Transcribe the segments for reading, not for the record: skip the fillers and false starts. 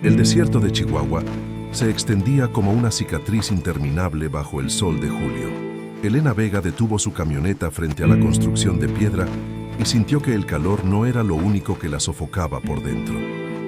El desierto de Chihuahua se extendía como una cicatriz interminable bajo el sol de julio. Elena Vega detuvo su camioneta frente a la construcción de piedra y sintió que el calor no era lo único que la sofocaba por dentro.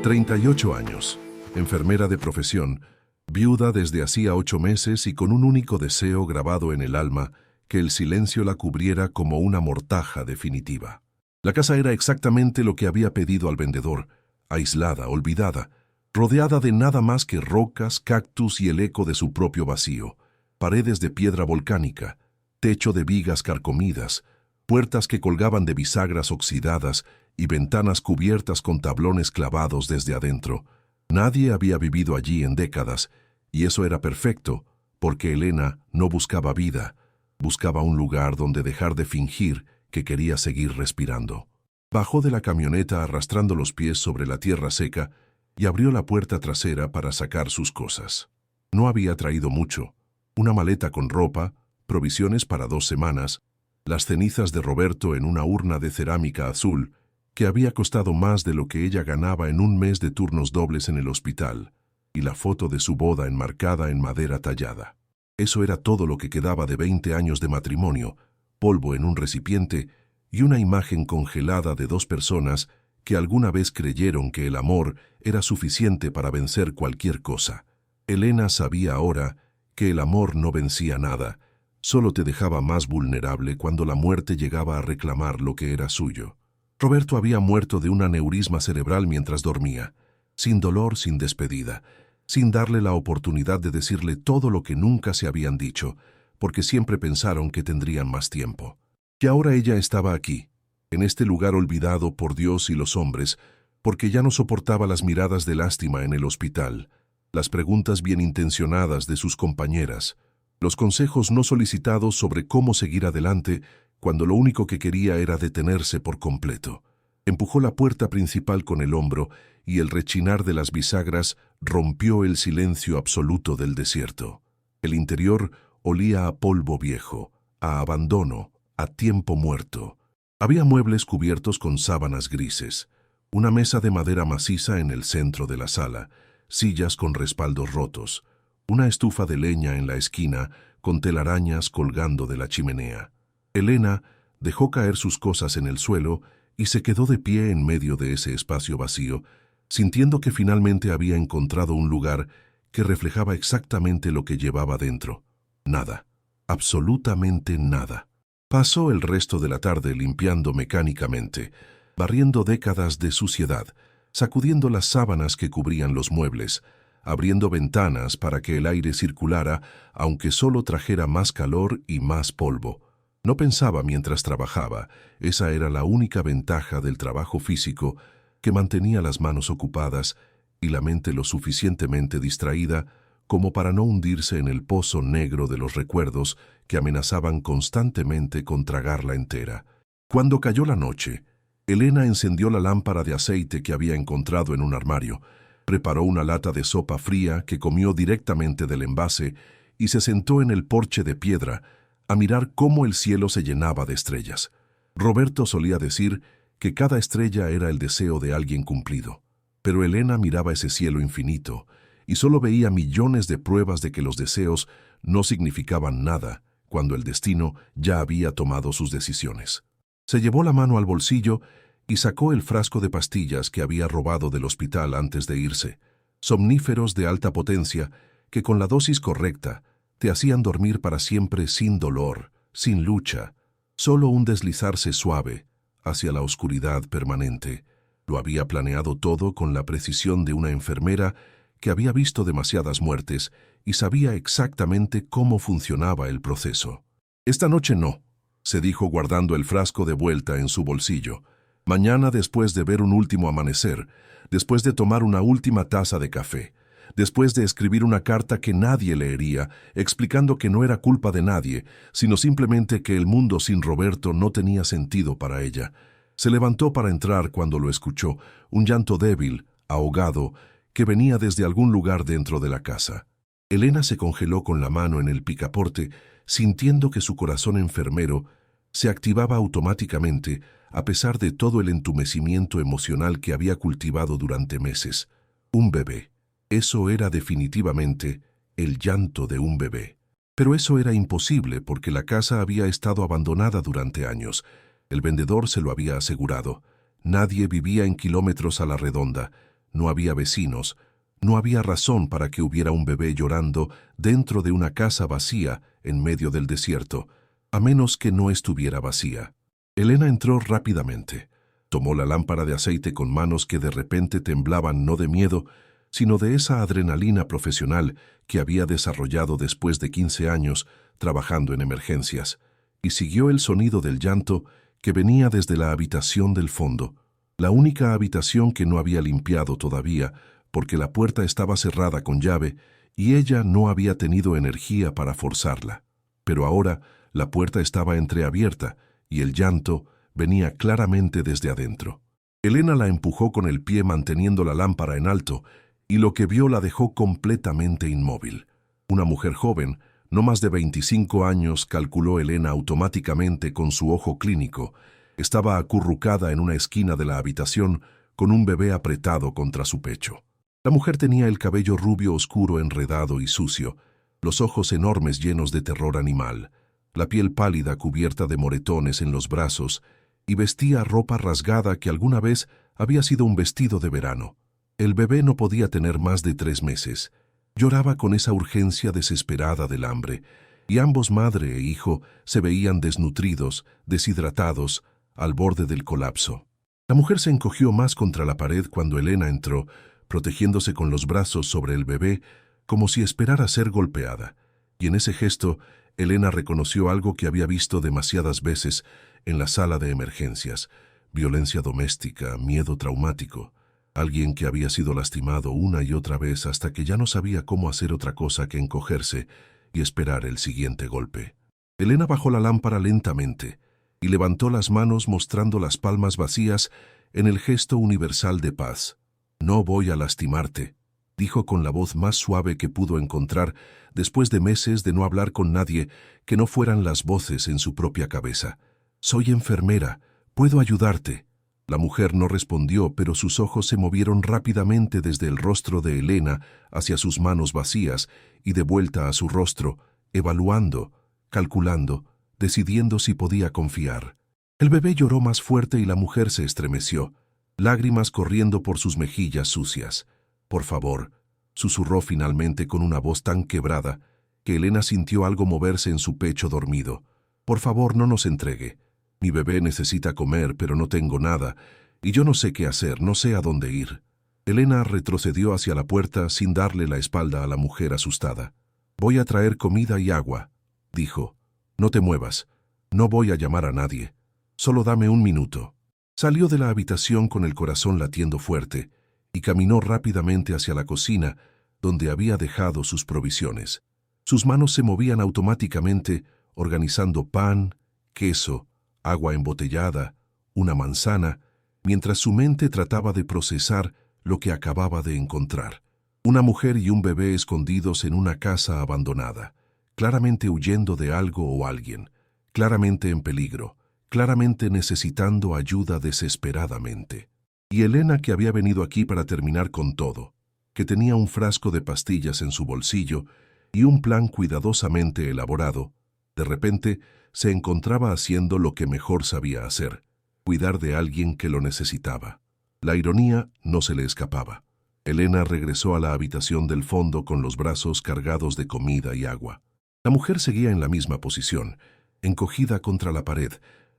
38 años, enfermera de profesión, viuda desde hacía 8 meses y con un único deseo grabado en el alma, que el silencio la cubriera como una mortaja definitiva. La casa era exactamente lo que había pedido al vendedor, aislada, olvidada, rodeada de nada más que rocas, cactus y el eco de su propio vacío, paredes de piedra volcánica, techo de vigas carcomidas, puertas que colgaban de bisagras oxidadas y ventanas cubiertas con tablones clavados desde adentro. Nadie había vivido allí en décadas, y eso era perfecto, porque Elena no buscaba vida, buscaba un lugar donde dejar de fingir que quería seguir respirando. Bajó de la camioneta arrastrando los pies sobre la tierra seca y abrió la puerta trasera para sacar sus cosas. No había traído mucho: una maleta con ropa, provisiones para 2 semanas, las cenizas de Roberto en una urna de cerámica azul, que había costado más de lo que ella ganaba en un mes de turnos dobles en el hospital, y la foto de su boda enmarcada en madera tallada. Eso era todo lo que quedaba de 20 años de matrimonio, polvo en un recipiente y una imagen congelada de 2 personas que alguna vez creyeron que el amor era suficiente para vencer cualquier cosa. Elena sabía ahora que el amor no vencía nada, solo te dejaba más vulnerable cuando la muerte llegaba a reclamar lo que era suyo. Roberto había muerto de un aneurisma cerebral mientras dormía, sin dolor, sin despedida, sin darle la oportunidad de decirle todo lo que nunca se habían dicho, porque siempre pensaron que tendrían más tiempo. Y ahora ella estaba aquí, en este lugar olvidado por Dios y los hombres, porque ya no soportaba las miradas de lástima en el hospital, las preguntas bien intencionadas de sus compañeras, los consejos no solicitados sobre cómo seguir adelante cuando lo único que quería era detenerse por completo. Empujó la puerta principal con el hombro y el rechinar de las bisagras rompió el silencio absoluto del desierto. El interior olía a polvo viejo, a abandono, a tiempo muerto. Había muebles cubiertos con sábanas grises, una mesa de madera maciza en el centro de la sala, sillas con respaldos rotos, una estufa de leña en la esquina con telarañas colgando de la chimenea. Elena dejó caer sus cosas en el suelo y se quedó de pie en medio de ese espacio vacío, sintiendo que finalmente había encontrado un lugar que reflejaba exactamente lo que llevaba dentro. Nada, absolutamente nada. Pasó el resto de la tarde limpiando mecánicamente, barriendo décadas de suciedad, sacudiendo las sábanas que cubrían los muebles, abriendo ventanas para que el aire circulara, aunque solo trajera más calor y más polvo. No pensaba mientras trabajaba, esa era la única ventaja del trabajo físico, que mantenía las manos ocupadas y la mente lo suficientemente distraída como para no hundirse en el pozo negro de los recuerdos que amenazaban constantemente con tragarla entera. Cuando cayó la noche, Elena encendió la lámpara de aceite que había encontrado en un armario, preparó una lata de sopa fría que comió directamente del envase y se sentó en el porche de piedra a mirar cómo el cielo se llenaba de estrellas. Roberto solía decir que cada estrella era el deseo de alguien cumplido, pero Elena miraba ese cielo infinito y solo veía millones de pruebas de que los deseos no significaban nada cuando el destino ya había tomado sus decisiones. Se llevó la mano al bolsillo y sacó el frasco de pastillas que había robado del hospital antes de irse, somníferos de alta potencia que con la dosis correcta te hacían dormir para siempre sin dolor, sin lucha, solo un deslizarse suave hacia la oscuridad permanente. Lo había planeado todo con la precisión de una enfermera que había visto demasiadas muertes y sabía exactamente cómo funcionaba el proceso. «Esta noche no», se dijo guardando el frasco de vuelta en su bolsillo. «Mañana, después de ver un último amanecer, después de tomar una última taza de café, después de escribir una carta que nadie leería, explicando que no era culpa de nadie, sino simplemente que el mundo sin Roberto no tenía sentido para ella». Se levantó para entrar cuando lo escuchó, un llanto débil, ahogado, que venía desde algún lugar dentro de la casa. Elena se congeló con la mano en el picaporte, sintiendo que su corazón enfermero se activaba automáticamente a pesar de todo el entumecimiento emocional que había cultivado durante meses. Un bebé. Eso era definitivamente el llanto de un bebé. Pero eso era imposible porque la casa había estado abandonada durante años. El vendedor se lo había asegurado. Nadie vivía en kilómetros a la redonda. No había vecinos. No había razón para que hubiera un bebé llorando dentro de una casa vacía en medio del desierto, a menos que no estuviera vacía. Elena entró rápidamente. Tomó la lámpara de aceite con manos que de repente temblaban no de miedo, sino de esa adrenalina profesional que había desarrollado después de 15 años trabajando en emergencias, y siguió el sonido del llanto que venía desde la habitación del fondo, la única habitación que no había limpiado todavía, porque la puerta estaba cerrada con llave y ella no había tenido energía para forzarla. Pero ahora la puerta estaba entreabierta y el llanto venía claramente desde adentro. Elena la empujó con el pie manteniendo la lámpara en alto y lo que vio la dejó completamente inmóvil. Una mujer joven, no más de 25 años, calculó Elena automáticamente con su ojo clínico. Estaba acurrucada en una esquina de la habitación con un bebé apretado contra su pecho. La mujer tenía el cabello rubio oscuro enredado y sucio, los ojos enormes llenos de terror animal, la piel pálida cubierta de moretones en los brazos y vestía ropa rasgada que alguna vez había sido un vestido de verano. El bebé no podía tener más de 3 meses. Lloraba con esa urgencia desesperada del hambre, y ambos, madre e hijo, se veían desnutridos, deshidratados, al borde del colapso. La mujer se encogió más contra la pared cuando Elena entró, protegiéndose con los brazos sobre el bebé, como si esperara ser golpeada. Y en ese gesto, Elena reconoció algo que había visto demasiadas veces en la sala de emergencias: violencia doméstica, miedo traumático. Alguien que había sido lastimado una y otra vez hasta que ya no sabía cómo hacer otra cosa que encogerse y esperar el siguiente golpe. Elena bajó la lámpara lentamente y levantó las manos mostrando las palmas vacías en el gesto universal de paz. «No voy a lastimarte», dijo con la voz más suave que pudo encontrar después de meses de no hablar con nadie que no fueran las voces en su propia cabeza. «Soy enfermera, puedo ayudarte». La mujer no respondió, pero sus ojos se movieron rápidamente desde el rostro de Elena hacia sus manos vacías y de vuelta a su rostro, evaluando, calculando, decidiendo si podía confiar. El bebé lloró más fuerte y la mujer se estremeció, lágrimas corriendo por sus mejillas sucias. «Por favor», susurró finalmente con una voz tan quebrada que Elena sintió algo moverse en su pecho dormido. «Por favor, no nos entregue. Mi bebé necesita comer, pero no tengo nada, y yo no sé qué hacer, no sé a dónde ir». Elena retrocedió hacia la puerta sin darle la espalda a la mujer asustada. «Voy a traer comida y agua», dijo. «No te muevas. No voy a llamar a nadie. Solo dame un minuto». Salió de la habitación con el corazón latiendo fuerte y caminó rápidamente hacia la cocina, donde había dejado sus provisiones. Sus manos se movían automáticamente, organizando pan, queso, agua embotellada, una manzana, mientras su mente trataba de procesar lo que acababa de encontrar. Una mujer y un bebé escondidos en una casa abandonada, claramente huyendo de algo o alguien, claramente en peligro, claramente necesitando ayuda desesperadamente. Y Elena, que había venido aquí para terminar con todo, que tenía un frasco de pastillas en su bolsillo y un plan cuidadosamente elaborado, de repente se encontraba haciendo lo que mejor sabía hacer: cuidar de alguien que lo necesitaba. La ironía no se le escapaba. Elena regresó a la habitación del fondo con los brazos cargados de comida y agua. La mujer seguía en la misma posición, encogida contra la pared,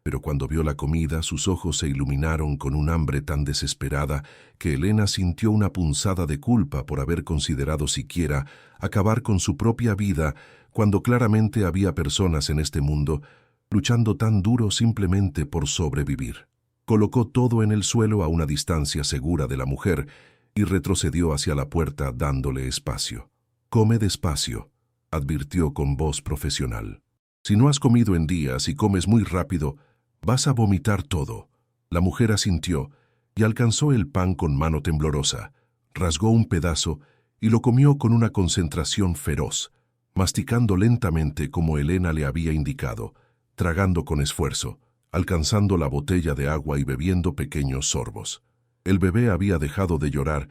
pero cuando vio la comida sus ojos se iluminaron con un hambre tan desesperada que Elena sintió una punzada de culpa por haber considerado siquiera acabar con su propia vida cuando claramente había personas en este mundo luchando tan duro simplemente por sobrevivir. Colocó todo en el suelo a una distancia segura de la mujer y retrocedió hacia la puerta dándole espacio. «Come despacio», advirtió con voz profesional. «Si no has comido en días y comes muy rápido, vas a vomitar todo». La mujer asintió y alcanzó el pan con mano temblorosa, rasgó un pedazo y lo comió con una concentración feroz, masticando lentamente como Elena le había indicado, tragando con esfuerzo, alcanzando la botella de agua y bebiendo pequeños sorbos. El bebé había dejado de llorar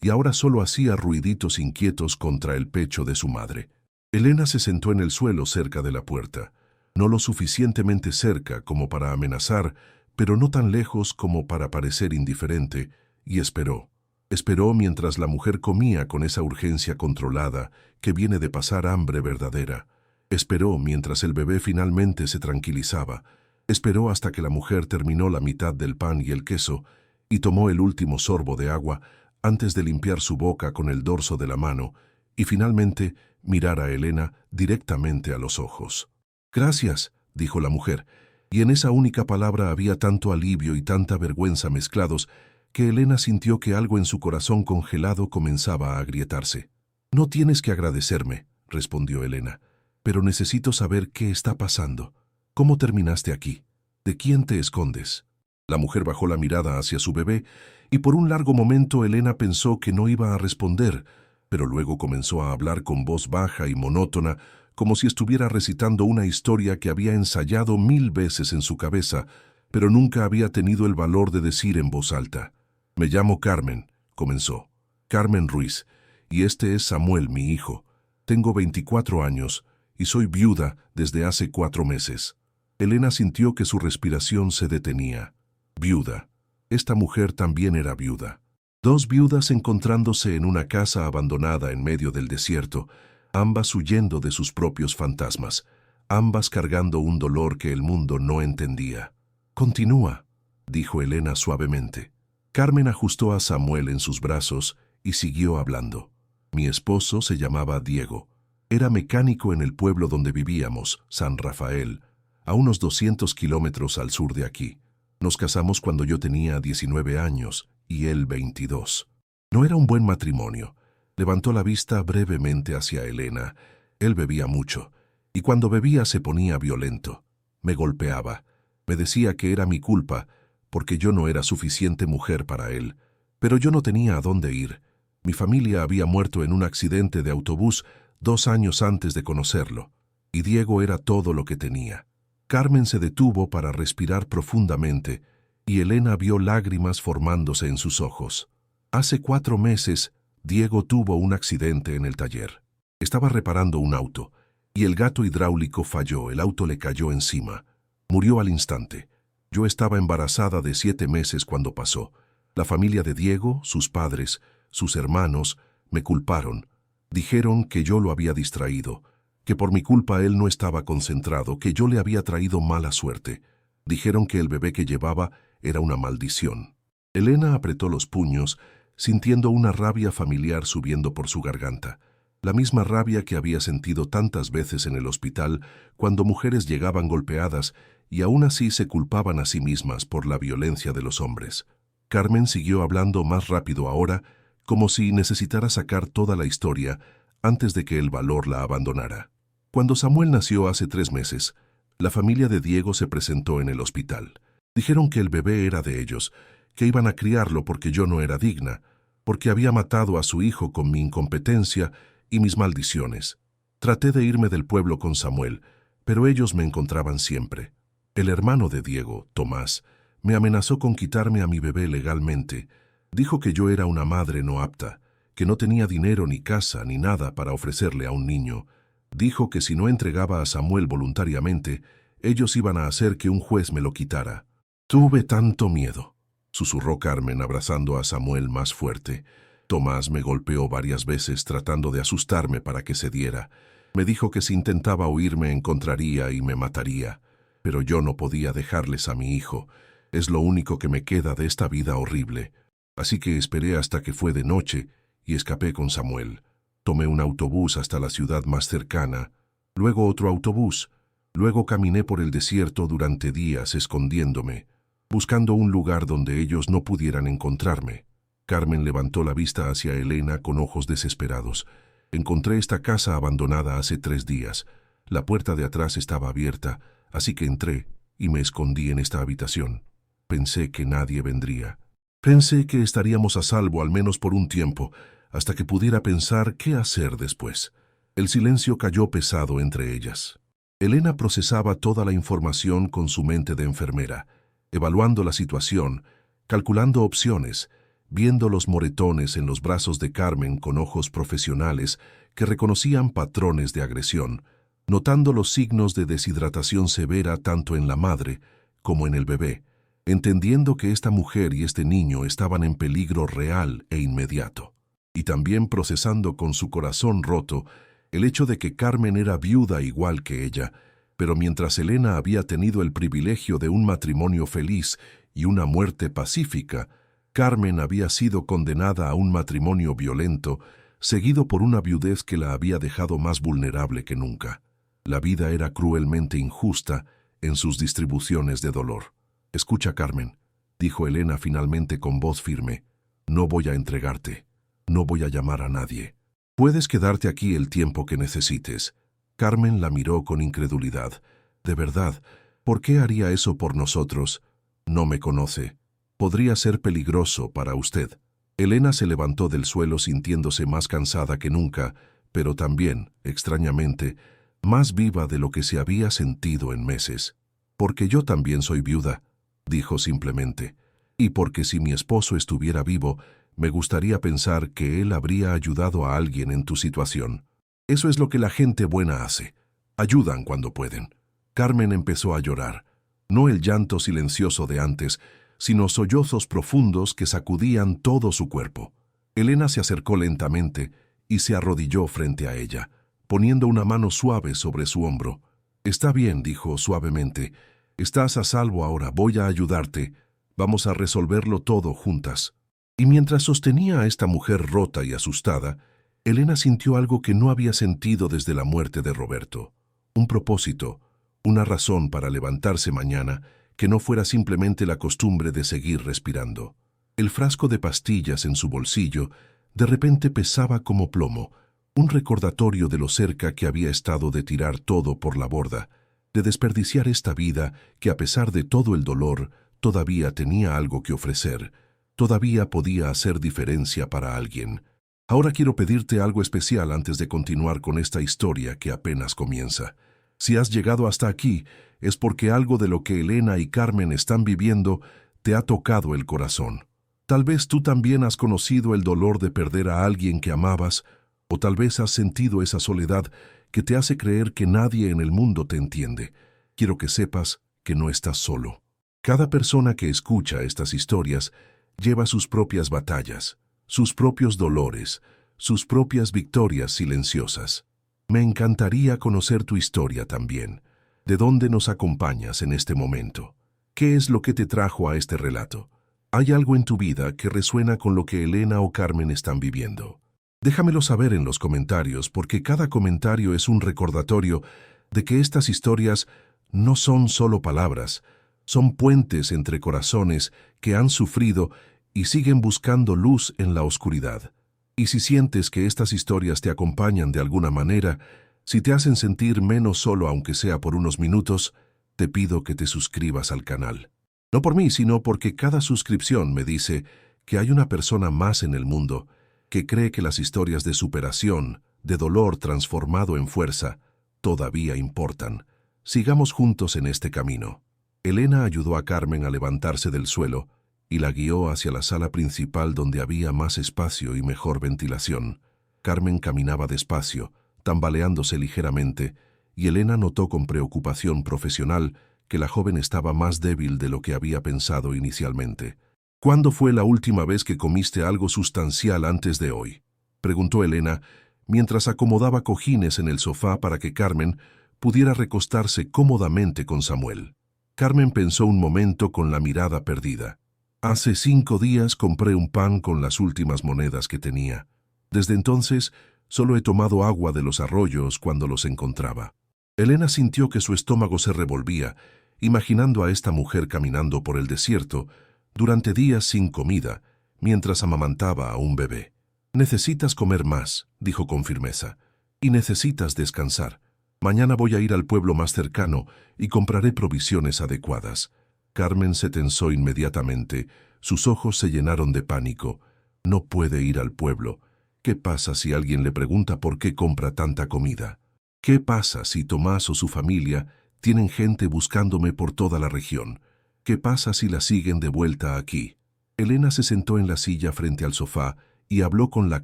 y ahora solo hacía ruiditos inquietos contra el pecho de su madre. Elena se sentó en el suelo cerca de la puerta, no lo suficientemente cerca como para amenazar, pero no tan lejos como para parecer indiferente, y esperó. Esperó mientras la mujer comía con esa urgencia controlada que viene de pasar hambre verdadera. Esperó mientras el bebé finalmente se tranquilizaba. Esperó hasta que la mujer terminó la mitad del pan y el queso y tomó el último sorbo de agua antes de limpiar su boca con el dorso de la mano y finalmente mirar a Elena directamente a los ojos. «Gracias», dijo la mujer, y en esa única palabra había tanto alivio y tanta vergüenza mezclados que Elena sintió que algo en su corazón congelado comenzaba a agrietarse. «No tienes que agradecerme», respondió Elena, «pero necesito saber qué está pasando. ¿Cómo terminaste aquí? ¿De quién te escondes?» La mujer bajó la mirada hacia su bebé y por un largo momento Elena pensó que no iba a responder, pero luego comenzó a hablar con voz baja y monótona, como si estuviera recitando una historia que había ensayado 1000 veces en su cabeza, pero nunca había tenido el valor de decir en voz alta. «Me llamo Carmen», comenzó. «Carmen Ruiz, y este es Samuel, mi hijo. Tengo 24 años y soy viuda desde hace 4 meses». Elena sintió que su respiración se detenía. Viuda. Esta mujer también era viuda. 2 viudas encontrándose en una casa abandonada en medio del desierto, ambas huyendo de sus propios fantasmas, ambas cargando un dolor que el mundo no entendía. «Continúa», dijo Elena suavemente. Carmen ajustó a Samuel en sus brazos y siguió hablando. «Mi esposo se llamaba Diego. Era mecánico en el pueblo donde vivíamos, San Rafael, a unos 200 kilómetros al sur de aquí. Nos casamos cuando yo tenía 19 años y él 22. No era un buen matrimonio». Levantó la vista brevemente hacia Elena. Él bebía mucho, y cuando bebía se ponía violento. Me golpeaba. Me decía que era mi culpa, porque yo no era suficiente mujer para él. Pero yo no tenía a dónde ir. Mi familia había muerto en un accidente de autobús 2 años antes de conocerlo, y Diego era todo lo que tenía. Carmen se detuvo para respirar profundamente, y Elena vio lágrimas formándose en sus ojos. Hace 4 meses, Diego tuvo un accidente en el taller. Estaba reparando un auto, y el gato hidráulico falló, el auto le cayó encima. Murió al instante. Yo estaba embarazada de 7 meses cuando pasó. La familia de Diego, sus padres, sus hermanos, me culparon. Dijeron que yo lo había distraído, que por mi culpa él no estaba concentrado, que yo le había traído mala suerte. Dijeron que el bebé que llevaba era una maldición. Elena apretó los puños, sintiendo una rabia familiar subiendo por su garganta, la misma rabia que había sentido tantas veces en el hospital cuando mujeres llegaban golpeadas y aún así se culpaban a sí mismas por la violencia de los hombres. Carmen siguió hablando más rápido ahora, como si necesitara sacar toda la historia antes de que el valor la abandonara. Cuando Samuel nació hace 3 meses, la familia de Diego se presentó en el hospital. Dijeron que el bebé era de ellos, que iban a criarlo porque yo no era digna, porque había matado a su hijo con mi incompetencia y mis maldiciones. Traté de irme del pueblo con Samuel, pero ellos me encontraban siempre. El hermano de Diego, Tomás, me amenazó con quitarme a mi bebé legalmente. Dijo que yo era una madre no apta, que no tenía dinero ni casa ni nada para ofrecerle a un niño. Dijo que si no entregaba a Samuel voluntariamente, ellos iban a hacer que un juez me lo quitara. Tuve tanto miedo, susurró Carmen abrazando a Samuel más fuerte. Tomás me golpeó varias veces tratando de asustarme para que cediera. Me dijo que si intentaba huir me encontraría y me mataría. Pero yo no podía dejarles a mi hijo. Es lo único que me queda de esta vida horrible. Así que esperé hasta que fue de noche y escapé con Samuel. Tomé un autobús hasta la ciudad más cercana, luego otro autobús. Luego caminé por el desierto durante días escondiéndome, buscando un lugar donde ellos no pudieran encontrarme. Carmen levantó la vista hacia Elena con ojos desesperados. Encontré esta casa abandonada hace 3 días. La puerta de atrás estaba abierta, así que entré y me escondí en esta habitación. Pensé que nadie vendría. Pensé que estaríamos a salvo al menos por un tiempo, hasta que pudiera pensar qué hacer después. El silencio cayó pesado entre ellas. Elena procesaba toda la información con su mente de enfermera, evaluando la situación, calculando opciones, viendo los moretones en los brazos de Carmen con ojos profesionales que reconocían patrones de agresión, notando los signos de deshidratación severa tanto en la madre como en el bebé, entendiendo que esta mujer y este niño estaban en peligro real e inmediato, y también procesando con su corazón roto el hecho de que Carmen era viuda igual que ella, pero mientras Elena había tenido el privilegio de un matrimonio feliz y una muerte pacífica, Carmen había sido condenada a un matrimonio violento, seguido por una viudez que la había dejado más vulnerable que nunca. La vida era cruelmente injusta en sus distribuciones de dolor. «Escucha, Carmen», dijo Elena finalmente con voz firme, «no voy a entregarte, no voy a llamar a nadie. Puedes quedarte aquí el tiempo que necesites». Carmen la miró con incredulidad. «¿De verdad? ¿Por qué haría eso por nosotros? No me conoce. Podría ser peligroso para usted». Elena se levantó del suelo sintiéndose más cansada que nunca, pero también, extrañamente, más viva de lo que se había sentido en meses. «Porque yo también soy viuda», dijo simplemente, «y porque si mi esposo estuviera vivo, me gustaría pensar que él habría ayudado a alguien en tu situación. Eso es lo que la gente buena hace. Ayudan cuando pueden». Carmen empezó a llorar, no el llanto silencioso de antes, sino sollozos profundos que sacudían todo su cuerpo. Elena se acercó lentamente y se arrodilló frente a ella, poniendo una mano suave sobre su hombro. «Está bien», dijo suavemente, «estás a salvo ahora, voy a ayudarte, vamos a resolverlo todo juntas». Y mientras sostenía a esta mujer rota y asustada, Elena sintió algo que no había sentido desde la muerte de Roberto. Un propósito, una razón para levantarse mañana que no fuera simplemente la costumbre de seguir respirando. El frasco de pastillas en su bolsillo de repente pesaba como plomo, un recordatorio de lo cerca que había estado de tirar todo por la borda, de desperdiciar esta vida que a pesar de todo el dolor todavía tenía algo que ofrecer, todavía podía hacer diferencia para alguien. «Ahora quiero pedirte algo especial antes de continuar con esta historia que apenas comienza. Si has llegado hasta aquí, es porque algo de lo que Elena y Carmen están viviendo te ha tocado el corazón. Tal vez tú también has conocido el dolor de perder a alguien que amabas, o tal vez has sentido esa soledad que te hace creer que nadie en el mundo te entiende. Quiero que sepas que no estás solo. Cada persona que escucha estas historias lleva sus propias batallas, sus propios dolores, sus propias victorias silenciosas. Me encantaría conocer tu historia también. ¿De dónde nos acompañas en este momento? ¿Qué es lo que te trajo a este relato? ¿Hay algo en tu vida que resuena con lo que Elena o Carmen están viviendo? Déjamelo saber en los comentarios, porque cada comentario es un recordatorio de que estas historias no son solo palabras, son puentes entre corazones que han sufrido y siguen buscando luz en la oscuridad. Y si sientes que estas historias te acompañan de alguna manera, si te hacen sentir menos solo aunque sea por unos minutos, te pido que te suscribas al canal. No por mí, sino porque cada suscripción me dice que hay una persona más en el mundo que cree que las historias de superación, de dolor transformado en fuerza, todavía importan. Sigamos juntos en este camino. Elena ayudó a Carmen a levantarse del suelo y la guió hacia la sala principal donde había más espacio y mejor ventilación. Carmen caminaba despacio, tambaleándose ligeramente, y Elena notó con preocupación profesional que la joven estaba más débil de lo que había pensado inicialmente. «¿Cuándo fue la última vez que comiste algo sustancial antes de hoy?», preguntó Elena, mientras acomodaba cojines en el sofá para que Carmen pudiera recostarse cómodamente con Samuel. Carmen pensó un momento con la mirada perdida. «Hace 5 días compré un pan con las últimas monedas que tenía. Desde entonces, solo he tomado agua de los arroyos cuando los encontraba». Elena sintió que su estómago se revolvía, imaginando a esta mujer caminando por el desierto durante días sin comida, mientras amamantaba a un bebé. «Necesitas comer más», dijo con firmeza, «y necesitas descansar. Mañana voy a ir al pueblo más cercano y compraré provisiones adecuadas». Carmen se tensó inmediatamente, sus ojos se llenaron de pánico. «No puede ir al pueblo. ¿Qué pasa si alguien le pregunta por qué compra tanta comida? ¿Qué pasa si Tomás o su familia tienen gente buscándome por toda la región? ¿Qué pasa si la siguen de vuelta aquí?». Elena se sentó en la silla frente al sofá y habló con la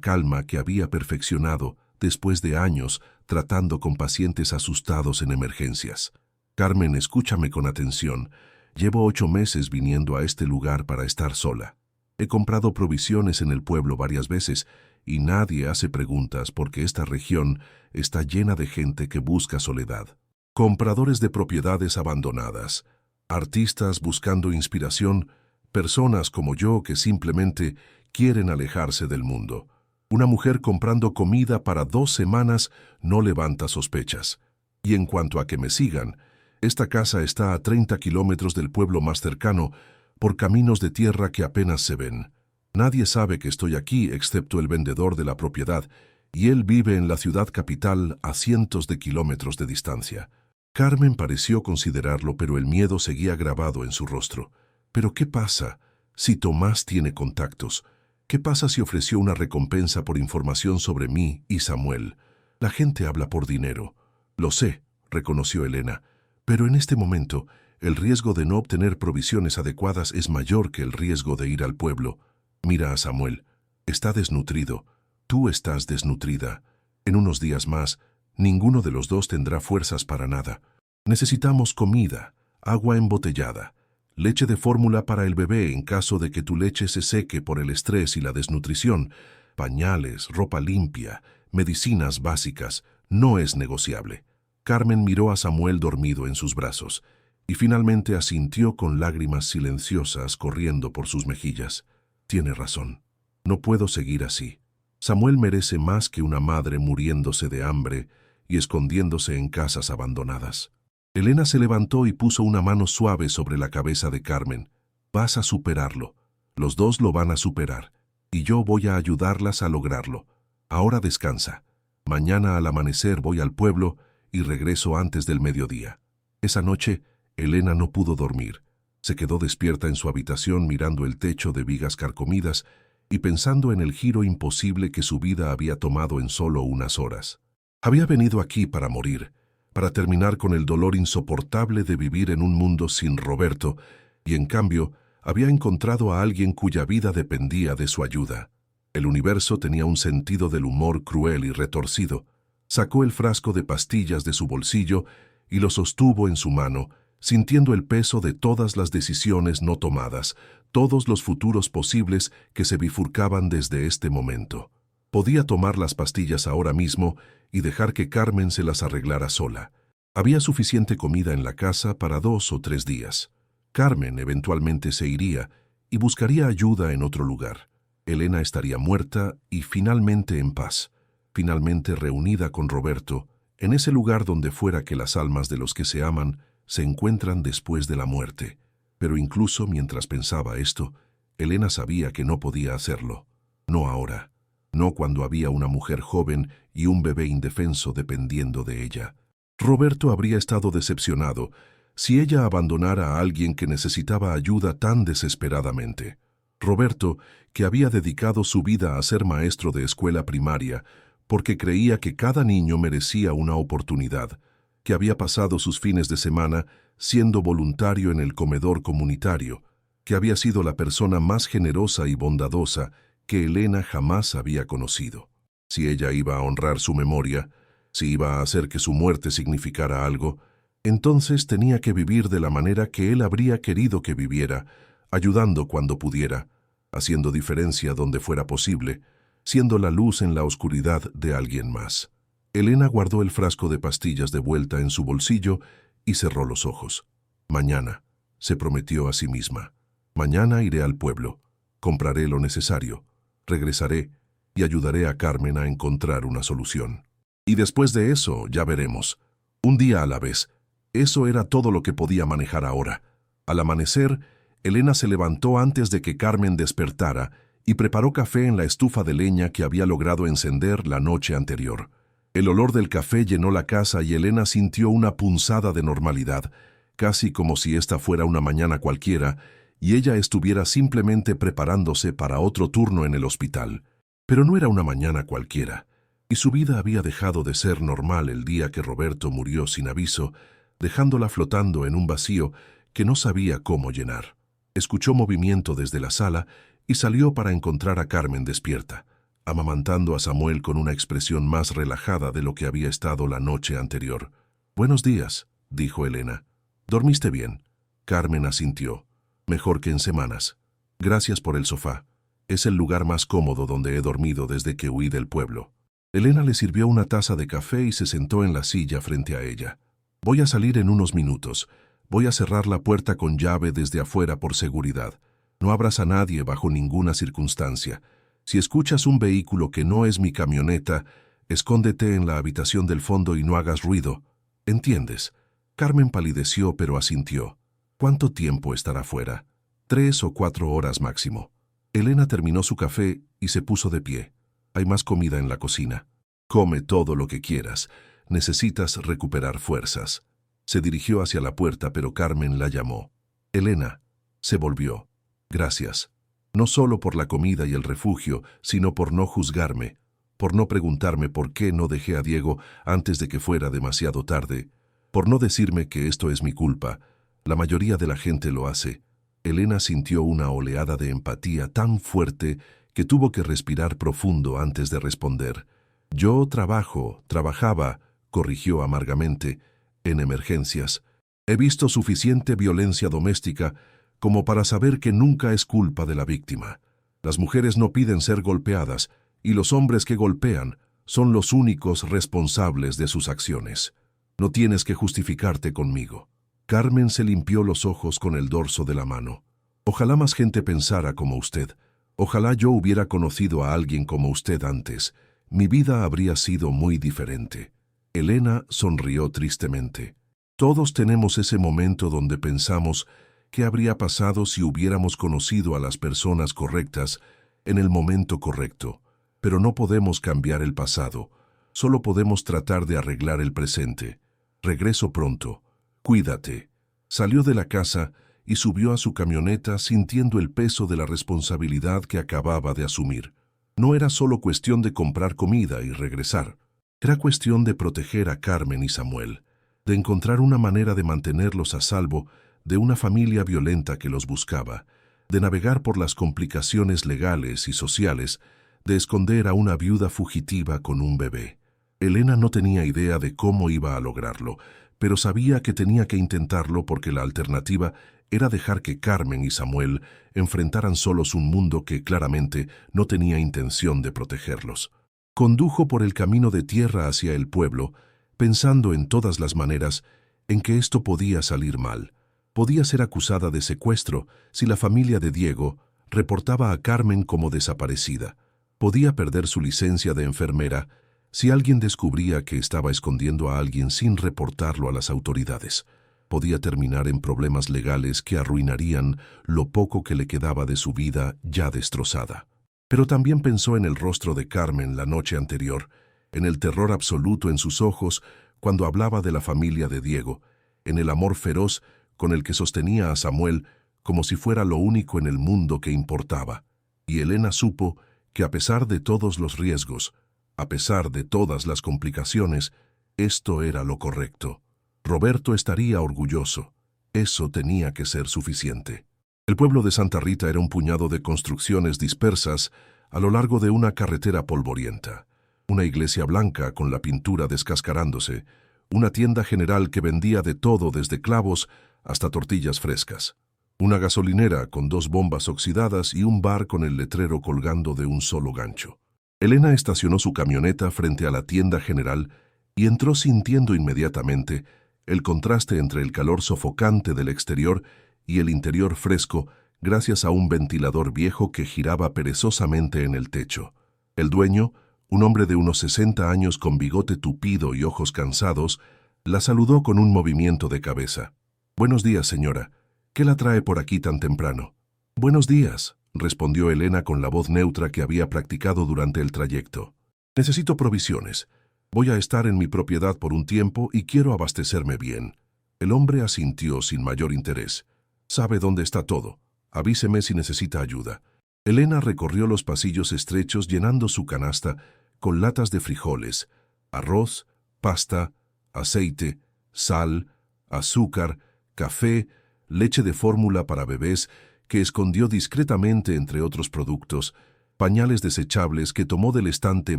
calma que había perfeccionado después de años tratando con pacientes asustados en emergencias. Carmen, escúchame con atención. Llevo 8 meses viniendo a este lugar para estar sola. He comprado provisiones en el pueblo varias veces y nadie hace preguntas porque esta región está llena de gente que busca soledad. Compradores de propiedades abandonadas, artistas buscando inspiración, personas como yo que simplemente quieren alejarse del mundo. Una mujer comprando comida para 2 semanas no levanta sospechas. Y en cuanto a que me sigan, esta casa está a 30 kilómetros del pueblo más cercano por caminos de tierra que apenas se ven. Nadie sabe que estoy aquí excepto el vendedor de la propiedad y él vive en la ciudad capital a cientos de kilómetros de distancia. Carmen pareció considerarlo, pero el miedo seguía grabado en su rostro. ¿Pero qué pasa si Tomás tiene contactos? ¿Qué pasa si ofreció una recompensa por información sobre mí y Samuel? La gente habla por dinero. Lo sé, reconoció Elena, pero en este momento el riesgo de no obtener provisiones adecuadas es mayor que el riesgo de ir al pueblo. Mira a Samuel. Está desnutrido. Tú estás desnutrida. En unos días más, ninguno de los dos tendrá fuerzas para nada. Necesitamos comida, agua embotellada, leche de fórmula para el bebé en caso de que tu leche se seque por el estrés y la desnutrición, pañales, ropa limpia, medicinas básicas. No es negociable. Carmen miró a Samuel dormido en sus brazos y finalmente asintió con lágrimas silenciosas corriendo por sus mejillas. Tiene razón. No puedo seguir así. Samuel merece más que una madre muriéndose de hambre y escondiéndose en casas abandonadas. Elena se levantó y puso una mano suave sobre la cabeza de Carmen. Vas a superarlo. Los dos lo van a superar. Y yo voy a ayudarlas a lograrlo. Ahora descansa. Mañana al amanecer voy al pueblo y regreso antes del mediodía. Esa noche, Elena no pudo dormir. Se quedó despierta en su habitación mirando el techo de vigas carcomidas y pensando en el giro imposible que su vida había tomado en solo unas horas. Había venido aquí para morir, para terminar con el dolor insoportable de vivir en un mundo sin Roberto, y en cambio había encontrado a alguien cuya vida dependía de su ayuda. El universo tenía un sentido del humor cruel y retorcido. Sacó el frasco de pastillas de su bolsillo y lo sostuvo en su mano, sintiendo el peso de todas las decisiones no tomadas, todos los futuros posibles que se bifurcaban desde este momento. Podía tomar las pastillas ahora mismo y dejar que Carmen se las arreglara sola. Había suficiente comida en la casa para 2 o 3 días. Carmen eventualmente se iría y buscaría ayuda en otro lugar. Elena estaría muerta y finalmente en paz, finalmente reunida con Roberto, en ese lugar donde fuera que las almas de los que se aman se encuentran después de la muerte. Pero incluso mientras pensaba esto, Elena sabía que no podía hacerlo. No ahora. No cuando había una mujer joven y un bebé indefenso dependiendo de ella. Roberto habría estado decepcionado si ella abandonara a alguien que necesitaba ayuda tan desesperadamente. Roberto, que había dedicado su vida a ser maestro de escuela primaria, porque creía que cada niño merecía una oportunidad, que había pasado sus fines de semana siendo voluntario en el comedor comunitario, que había sido la persona más generosa y bondadosa que Elena jamás había conocido. Si ella iba a honrar su memoria, si iba a hacer que su muerte significara algo, entonces tenía que vivir de la manera que él habría querido que viviera, ayudando cuando pudiera, haciendo diferencia donde fuera posible, siendo la luz en la oscuridad de alguien más. Elena guardó el frasco de pastillas de vuelta en su bolsillo y cerró los ojos. Mañana, se prometió a sí misma. Mañana iré al pueblo, compraré lo necesario, regresaré y ayudaré a Carmen a encontrar una solución. Y después de eso, ya veremos. Un día a la vez. Eso era todo lo que podía manejar ahora. Al amanecer, Elena se levantó antes de que Carmen despertara y preparó café en la estufa de leña que había logrado encender la noche anterior. El olor del café llenó la casa y Elena sintió una punzada de normalidad, casi como si esta fuera una mañana cualquiera y ella estuviera simplemente preparándose para otro turno en el hospital. Pero no era una mañana cualquiera, y su vida había dejado de ser normal el día que Roberto murió sin aviso, dejándola flotando en un vacío que no sabía cómo llenar. Escuchó movimiento desde la sala y salió para encontrar a Carmen despierta, amamantando a Samuel con una expresión más relajada de lo que había estado la noche anterior. «Buenos días», dijo Elena. «¿Dormiste bien?» Carmen asintió. «Mejor que en semanas. Gracias por el sofá. Es el lugar más cómodo donde he dormido desde que huí del pueblo». Elena le sirvió una taza de café y se sentó en la silla frente a ella. «Voy a salir en unos minutos. Voy a cerrar la puerta con llave desde afuera por seguridad. No abras a nadie bajo ninguna circunstancia. Si escuchas un vehículo que no es mi camioneta, escóndete en la habitación del fondo y no hagas ruido. ¿Entiendes?» Carmen palideció pero asintió. «¿Cuánto tiempo estará fuera?» 3 o 4 horas máximo. Elena terminó su café y se puso de pie. «Hay más comida en la cocina. Come todo lo que quieras. Necesitas recuperar fuerzas». Se dirigió hacia la puerta, pero Carmen la llamó. «Elena». Se volvió. «Gracias. No solo por la comida y el refugio, sino por no juzgarme, por no preguntarme por qué no dejé a Diego antes de que fuera demasiado tarde, por no decirme que esto es mi culpa. La mayoría de la gente lo hace». Elena sintió una oleada de empatía tan fuerte que tuvo que respirar profundo antes de responder. «Yo trabajaba», corrigió amargamente, «en emergencias. He visto suficiente violencia doméstica como para saber que nunca es culpa de la víctima. Las mujeres no piden ser golpeadas y los hombres que golpean son los únicos responsables de sus acciones. No tienes que justificarte conmigo». Carmen se limpió los ojos con el dorso de la mano. «Ojalá más gente pensara como usted. Ojalá yo hubiera conocido a alguien como usted antes. Mi vida habría sido muy diferente». Elena sonrió tristemente. «Todos tenemos ese momento donde pensamos qué habría pasado si hubiéramos conocido a las personas correctas en el momento correcto. Pero no podemos cambiar el pasado. Solo podemos tratar de arreglar el presente. Regreso pronto. Cuídate». Salió de la casa y subió a su camioneta sintiendo el peso de la responsabilidad que acababa de asumir. No era solo cuestión de comprar comida y regresar. Era cuestión de proteger a Carmen y Samuel, de encontrar una manera de mantenerlos a salvo de una familia violenta que los buscaba, de navegar por las complicaciones legales y sociales, de esconder a una viuda fugitiva con un bebé. Elena no tenía idea de cómo iba a lograrlo, pero sabía que tenía que intentarlo porque la alternativa era dejar que Carmen y Samuel enfrentaran solos un mundo que claramente no tenía intención de protegerlos. Condujo por el camino de tierra hacia el pueblo, pensando en todas las maneras en que esto podía salir mal. Podía ser acusada de secuestro si la familia de Diego reportaba a Carmen como desaparecida. Podía perder su licencia de enfermera si alguien descubría que estaba escondiendo a alguien sin reportarlo a las autoridades. Podía terminar en problemas legales que arruinarían lo poco que le quedaba de su vida ya destrozada. Pero también pensó en el rostro de Carmen la noche anterior, en el terror absoluto en sus ojos cuando hablaba de la familia de Diego, en el amor feroz con el que sostenía a Samuel como si fuera lo único en el mundo que importaba. Y Elena supo que a pesar de todos los riesgos, a pesar de todas las complicaciones, esto era lo correcto. Roberto estaría orgulloso. Eso tenía que ser suficiente. El pueblo de Santa Rita era un puñado de construcciones dispersas a lo largo de una carretera polvorienta. Una iglesia blanca con la pintura descascarándose, una tienda general que vendía de todo desde clavos hasta tortillas frescas, una gasolinera con 2 bombas oxidadas y un bar con el letrero colgando de un solo gancho. Elena estacionó su camioneta frente a la tienda general y entró sintiendo inmediatamente el contraste entre el calor sofocante del exterior y el interior fresco gracias a un ventilador viejo que giraba perezosamente en el techo. El dueño, un hombre de unos 60 años con bigote tupido y ojos cansados, la saludó con un movimiento de cabeza. «Buenos días, señora. ¿Qué la trae por aquí tan temprano?» «Buenos días», respondió Elena con la voz neutra que había practicado durante el trayecto. «Necesito provisiones. Voy a estar en mi propiedad por un tiempo y quiero abastecerme bien». El hombre asintió sin mayor interés. «Sabe dónde está todo. Avíseme si necesita ayuda». Elena recorrió los pasillos estrechos llenando su canasta con latas de frijoles, arroz, pasta, aceite, sal, azúcar, café, leche de fórmula para bebés, que escondió discretamente entre otros productos, pañales desechables que tomó del estante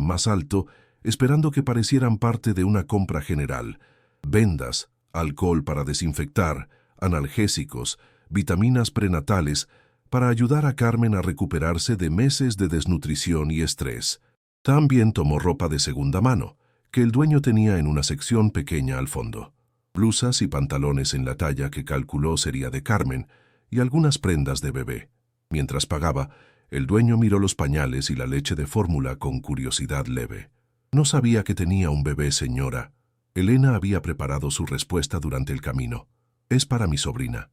más alto, esperando que parecieran parte de una compra general, vendas, alcohol para desinfectar, analgésicos, vitaminas prenatales, para ayudar a Carmen a recuperarse de meses de desnutrición y estrés. También tomó ropa de segunda mano, que el dueño tenía en una sección pequeña al fondo. Blusas y pantalones en la talla que calculó sería de Carmen, y algunas prendas de bebé. Mientras pagaba, el dueño miró los pañales y la leche de fórmula con curiosidad leve. No sabía que tenía un bebé, señora. Elena había preparado su respuesta durante el camino. Es para mi sobrina.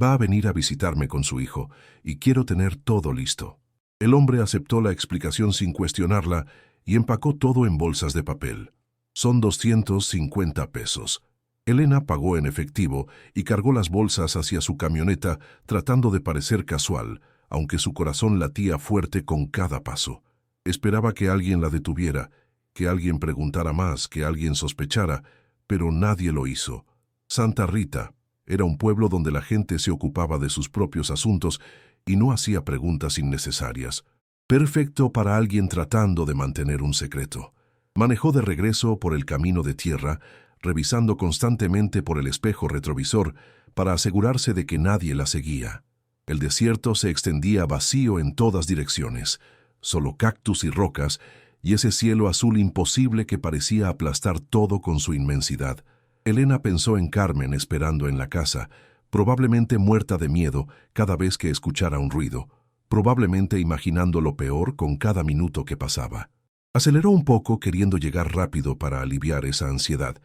Va a venir a visitarme con su hijo, y quiero tener todo listo. El hombre aceptó la explicación sin cuestionarla y empacó todo en bolsas de papel. Son 250 pesos. Elena pagó en efectivo y cargó las bolsas hacia su camioneta tratando de parecer casual, aunque su corazón latía fuerte con cada paso. Esperaba que alguien la detuviera, que alguien preguntara más, que alguien sospechara, pero nadie lo hizo. Santa Rita era un pueblo donde la gente se ocupaba de sus propios asuntos y no hacía preguntas innecesarias. Perfecto para alguien tratando de mantener un secreto. Manejó de regreso por el camino de tierra, revisando constantemente por el espejo retrovisor para asegurarse de que nadie la seguía. El desierto se extendía vacío en todas direcciones, solo cactus y rocas, y ese cielo azul imposible que parecía aplastar todo con su inmensidad. Elena pensó en Carmen esperando en la casa, probablemente muerta de miedo cada vez que escuchara un ruido, probablemente imaginando lo peor con cada minuto que pasaba. Aceleró un poco queriendo llegar rápido para aliviar esa ansiedad.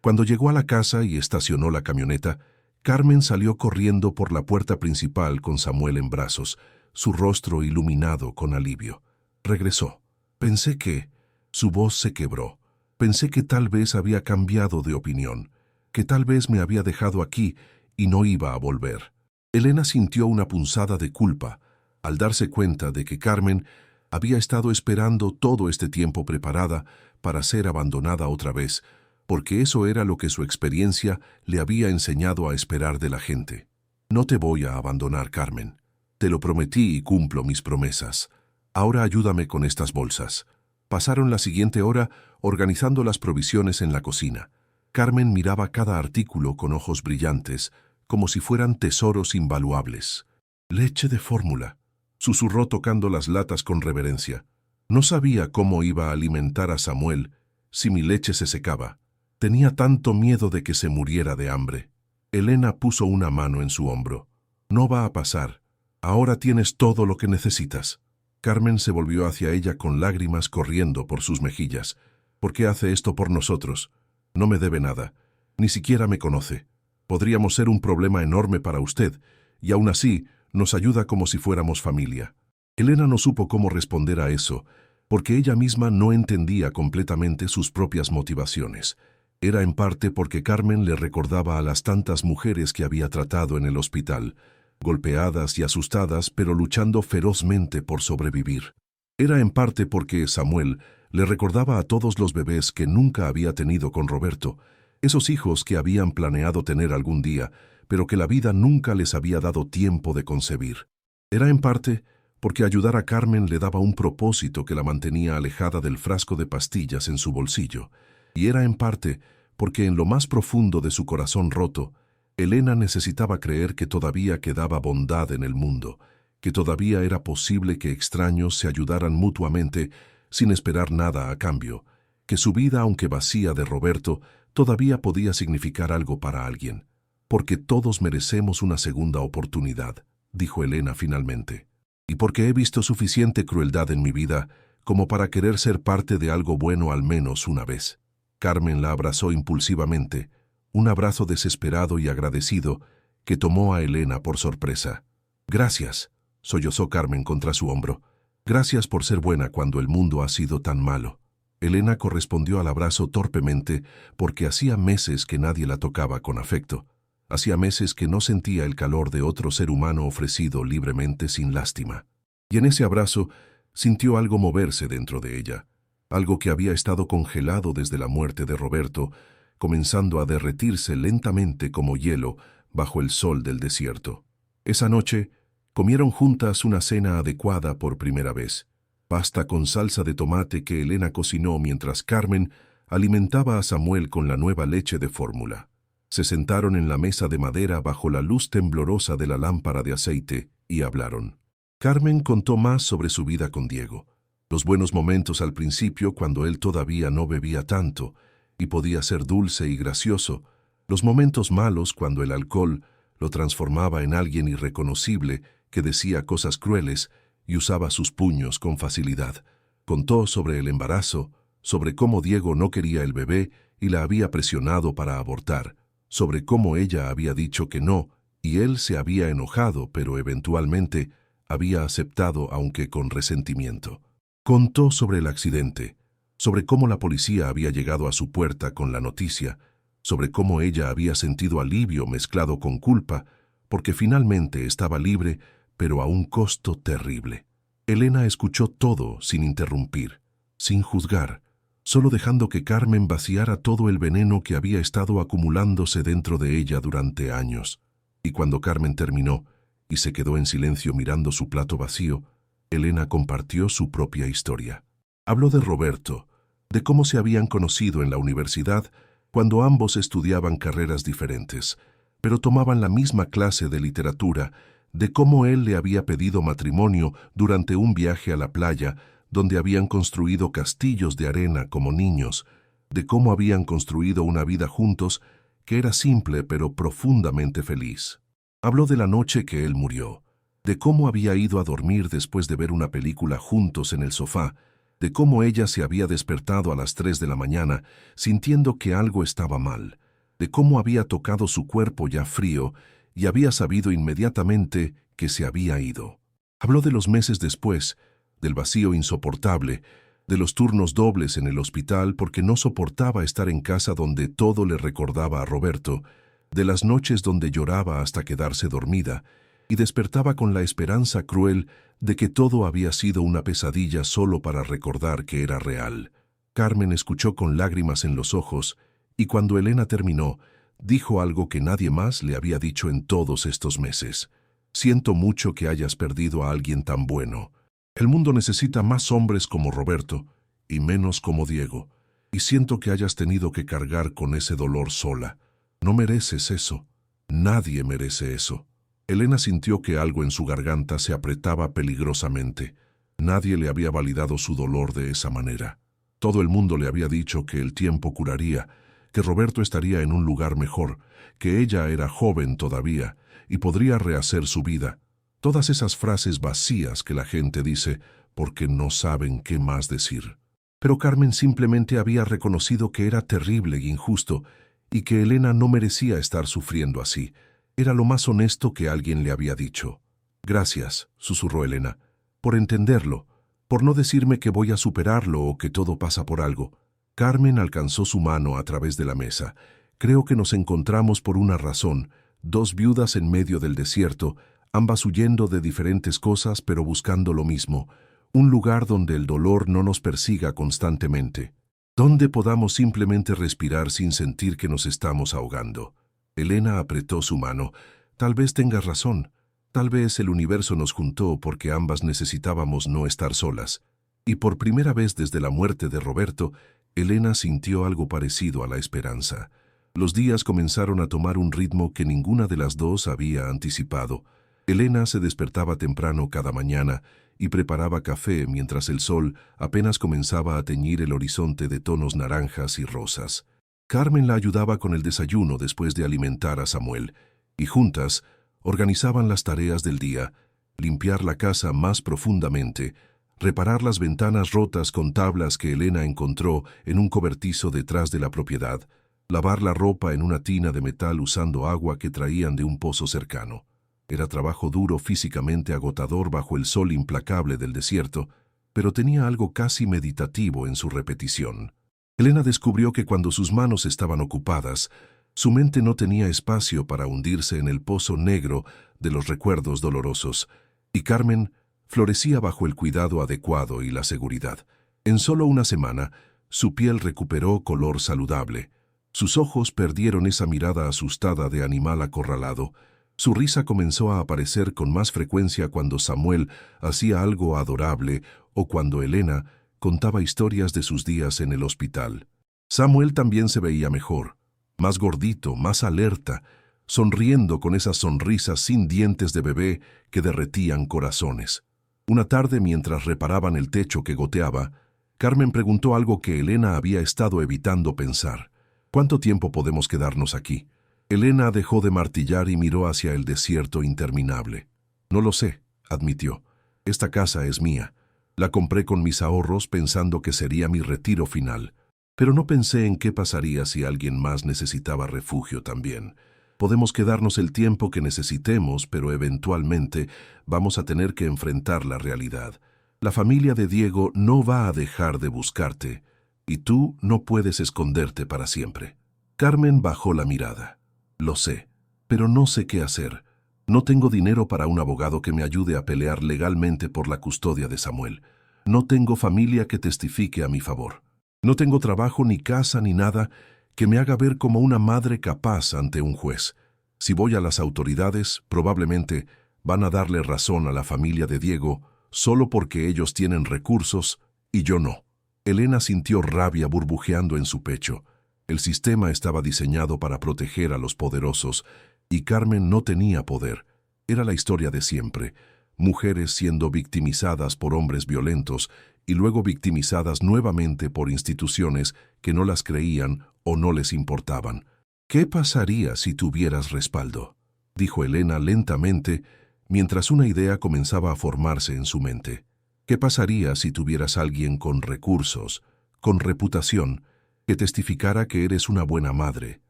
Cuando llegó a la casa y estacionó la camioneta, Carmen salió corriendo por la puerta principal con Samuel en brazos, su rostro iluminado con alivio. Regresó. Pensé que... Su voz se quebró. Pensé que tal vez había cambiado de opinión, que tal vez me había dejado aquí y no iba a volver. Elena sintió una punzada de culpa al darse cuenta de que Carmen había estado esperando todo este tiempo preparada para ser abandonada otra vez, porque eso era lo que su experiencia le había enseñado a esperar de la gente. No te voy a abandonar, Carmen. Te lo prometí y cumplo mis promesas. Ahora ayúdame con estas bolsas. Pasaron la siguiente hora organizando las provisiones en la cocina. Carmen miraba cada artículo con ojos brillantes, como si fueran tesoros invaluables. Leche de fórmula, susurró tocando las latas con reverencia. No sabía cómo iba a alimentar a Samuel si mi leche se secaba. Tenía tanto miedo de que se muriera de hambre. Elena puso una mano en su hombro. No va a pasar. Ahora tienes todo lo que necesitas. Carmen se volvió hacia ella con lágrimas corriendo por sus mejillas. ¿Por qué hace esto por nosotros? No me debe nada. Ni siquiera me conoce. Podríamos ser un problema enorme para usted, y aún así nos ayuda como si fuéramos familia. Elena no supo cómo responder a eso, porque ella misma no entendía completamente sus propias motivaciones. Era en parte porque Carmen le recordaba a las tantas mujeres que había tratado en el hospital, golpeadas y asustadas, pero luchando ferozmente por sobrevivir. Era en parte porque Samuel le recordaba a todos los bebés que nunca había tenido con Roberto, esos hijos que habían planeado tener algún día, pero que la vida nunca les había dado tiempo de concebir. Era en parte porque ayudar a Carmen le daba un propósito que la mantenía alejada del frasco de pastillas en su bolsillo, y era en parte porque en lo más profundo de su corazón roto, Elena necesitaba creer que todavía quedaba bondad en el mundo, que todavía era posible que extraños se ayudaran mutuamente sin esperar nada a cambio, que su vida, aunque vacía de Roberto, todavía podía significar algo para alguien. Porque todos merecemos una segunda oportunidad, dijo Elena finalmente. Y porque he visto suficiente crueldad en mi vida como para querer ser parte de algo bueno al menos una vez. Carmen la abrazó impulsivamente, un abrazo desesperado y agradecido que tomó a Elena por sorpresa. Gracias, sollozó Carmen contra su hombro. Gracias por ser buena cuando el mundo ha sido tan malo. Elena correspondió al abrazo torpemente porque hacía meses que nadie la tocaba con afecto. Hacía meses que no sentía el calor de otro ser humano ofrecido libremente sin lástima. Y en ese abrazo sintió algo moverse dentro de ella, algo que había estado congelado desde la muerte de Roberto, comenzando a derretirse lentamente como hielo bajo el sol del desierto. Esa noche, Comieron juntas una cena adecuada por primera vez. Pasta con salsa de tomate que Elena cocinó mientras Carmen alimentaba a Samuel con la nueva leche de fórmula. Se sentaron en la mesa de madera bajo la luz temblorosa de la lámpara de aceite y hablaron. Carmen contó más sobre su vida con Diego. Los buenos momentos al principio cuando él todavía no bebía tanto y podía ser dulce y gracioso. Los momentos malos cuando el alcohol lo transformaba en alguien irreconocible que decía cosas crueles y usaba sus puños con facilidad. Contó sobre el embarazo, sobre cómo Diego no quería el bebé y la había presionado para abortar, sobre cómo ella había dicho que no y él se había enojado, pero eventualmente había aceptado aunque con resentimiento. Contó sobre el accidente, sobre cómo la policía había llegado a su puerta con la noticia, sobre cómo ella había sentido alivio mezclado con culpa, porque finalmente estaba libre, pero a un costo terrible. Elena escuchó todo sin interrumpir, sin juzgar, solo dejando que Carmen vaciara todo el veneno que había estado acumulándose dentro de ella durante años. Y cuando Carmen terminó y se quedó en silencio mirando su plato vacío, Elena compartió su propia historia. Habló de Roberto, de cómo se habían conocido en la universidad cuando ambos estudiaban carreras diferentes, pero tomaban la misma clase de literatura, de cómo él le había pedido matrimonio durante un viaje a la playa donde habían construido castillos de arena como niños, de cómo habían construido una vida juntos que era simple pero profundamente feliz. Habló de la noche que él murió, de cómo había ido a dormir después de ver una película juntos en el sofá, de cómo ella se había despertado a las 3 de la mañana sintiendo que algo estaba mal, de cómo había tocado su cuerpo ya frío y había sabido inmediatamente que se había ido. Habló de los meses después, del vacío insoportable, de los turnos dobles en el hospital porque no soportaba estar en casa donde todo le recordaba a Roberto, de las noches donde lloraba hasta quedarse dormida y despertaba con la esperanza cruel de que todo había sido una pesadilla solo para recordar que era real. Carmen escuchó con lágrimas en los ojos y cuando Elena terminó, dijo algo que nadie más le había dicho en todos estos meses. Siento mucho que hayas perdido a alguien tan bueno. El mundo necesita más hombres como Roberto y menos como Diego, y siento que hayas tenido que cargar con ese dolor sola. No mereces eso. Nadie merece eso. Elena sintió que algo en su garganta se apretaba peligrosamente. Nadie le había validado su dolor de esa manera. Todo el mundo le había dicho que el tiempo curaría, que Roberto estaría en un lugar mejor, que ella era joven todavía y podría rehacer su vida. Todas esas frases vacías que la gente dice porque no saben qué más decir. Pero Carmen simplemente había reconocido que era terrible e injusto y que Elena no merecía estar sufriendo así. Era lo más honesto que alguien le había dicho. Gracias, susurró Elena, por entenderlo, por no decirme que voy a superarlo o que todo pasa por algo. Carmen alcanzó su mano a través de la mesa. Creo que nos encontramos por una razón, dos viudas en medio del desierto, ambas huyendo de diferentes cosas pero buscando lo mismo, un lugar donde el dolor no nos persiga constantemente, donde podamos simplemente respirar sin sentir que nos estamos ahogando. Elena apretó su mano. Tal vez tengas razón. Tal vez el universo nos juntó porque ambas necesitábamos no estar solas. Y por primera vez desde la muerte de Roberto, Elena sintió algo parecido a la esperanza. Los días comenzaron a tomar un ritmo que ninguna de las dos había anticipado. Elena se despertaba temprano cada mañana y preparaba café mientras el sol apenas comenzaba a teñir el horizonte de tonos naranjas y rosas. Carmen la ayudaba con el desayuno después de alimentar a Samuel, y juntas organizaban las tareas del día, limpiar la casa más profundamente, reparar las ventanas rotas con tablas que Elena encontró en un cobertizo detrás de la propiedad, lavar la ropa en una tina de metal usando agua que traían de un pozo cercano. Era trabajo duro, físicamente agotador bajo el sol implacable del desierto, pero tenía algo casi meditativo en su repetición. Elena descubrió que cuando sus manos estaban ocupadas, su mente no tenía espacio para hundirse en el pozo negro de los recuerdos dolorosos, y Carmen florecía bajo el cuidado adecuado y la seguridad. En solo una semana, su piel recuperó color saludable. Sus ojos perdieron esa mirada asustada de animal acorralado. Su risa comenzó a aparecer con más frecuencia cuando Samuel hacía algo adorable o cuando Elena contaba historias de sus días en el hospital. Samuel también se veía mejor, más gordito, más alerta, sonriendo con esas sonrisas sin dientes de bebé que derretían corazones. Una tarde, mientras reparaban el techo que goteaba, Carmen preguntó algo que Elena había estado evitando pensar. ¿Cuánto tiempo podemos quedarnos aquí? Elena dejó de martillar y miró hacia el desierto interminable. No lo sé, admitió. Esta casa es mía. La compré con mis ahorros pensando que sería mi retiro final. Pero no pensé en qué pasaría si alguien más necesitaba refugio también. Podemos quedarnos el tiempo que necesitemos, pero eventualmente vamos a tener que enfrentar la realidad. La familia de Diego no va a dejar de buscarte, y tú no puedes esconderte para siempre. Carmen bajó la mirada. Lo sé, pero no sé qué hacer. No tengo dinero para un abogado que me ayude a pelear legalmente por la custodia de Samuel. No tengo familia que testifique a mi favor. No tengo trabajo ni casa ni nada que me haga ver como una madre capaz ante un juez. Si voy a las autoridades, probablemente van a darle razón a la familia de Diego solo porque ellos tienen recursos y yo no. Elena sintió rabia burbujeando en su pecho. El sistema estaba diseñado para proteger a los poderosos, y Carmen no tenía poder. Era la historia de siempre, mujeres siendo victimizadas por hombres violentos y luego victimizadas nuevamente por instituciones que no las creían o no les importaban. ¿Qué pasaría si tuvieras respaldo?, dijo Elena lentamente, mientras una idea comenzaba a formarse en su mente. ¿Qué pasaría si tuvieras alguien con recursos, con reputación, que testificara que eres una buena madre?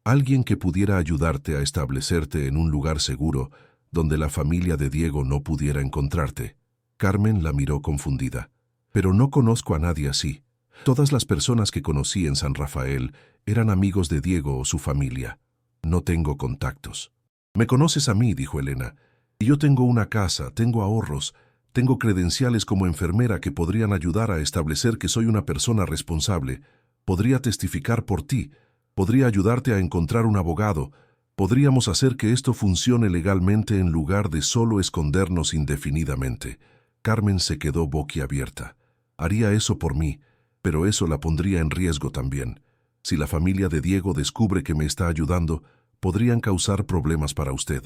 Alguien que pudiera ayudarte a establecerte en un lugar seguro donde la familia de Diego no pudiera encontrarte. Carmen la miró confundida. Pero no conozco a nadie así. Todas las personas que conocí en San Rafael eran amigos de Diego o su familia. No tengo contactos. Me conoces a mí, dijo Elena, y yo tengo una casa, tengo ahorros, tengo credenciales como enfermera que podrían ayudar a establecer que soy una persona responsable. Podría testificar por ti, podría ayudarte a encontrar un abogado, podríamos hacer que esto funcione legalmente en lugar de solo escondernos indefinidamente. Carmen se quedó boquiabierta. Haría eso por mí, pero eso la pondría en riesgo también. Si la familia de Diego descubre que me está ayudando, podrían causar problemas para usted.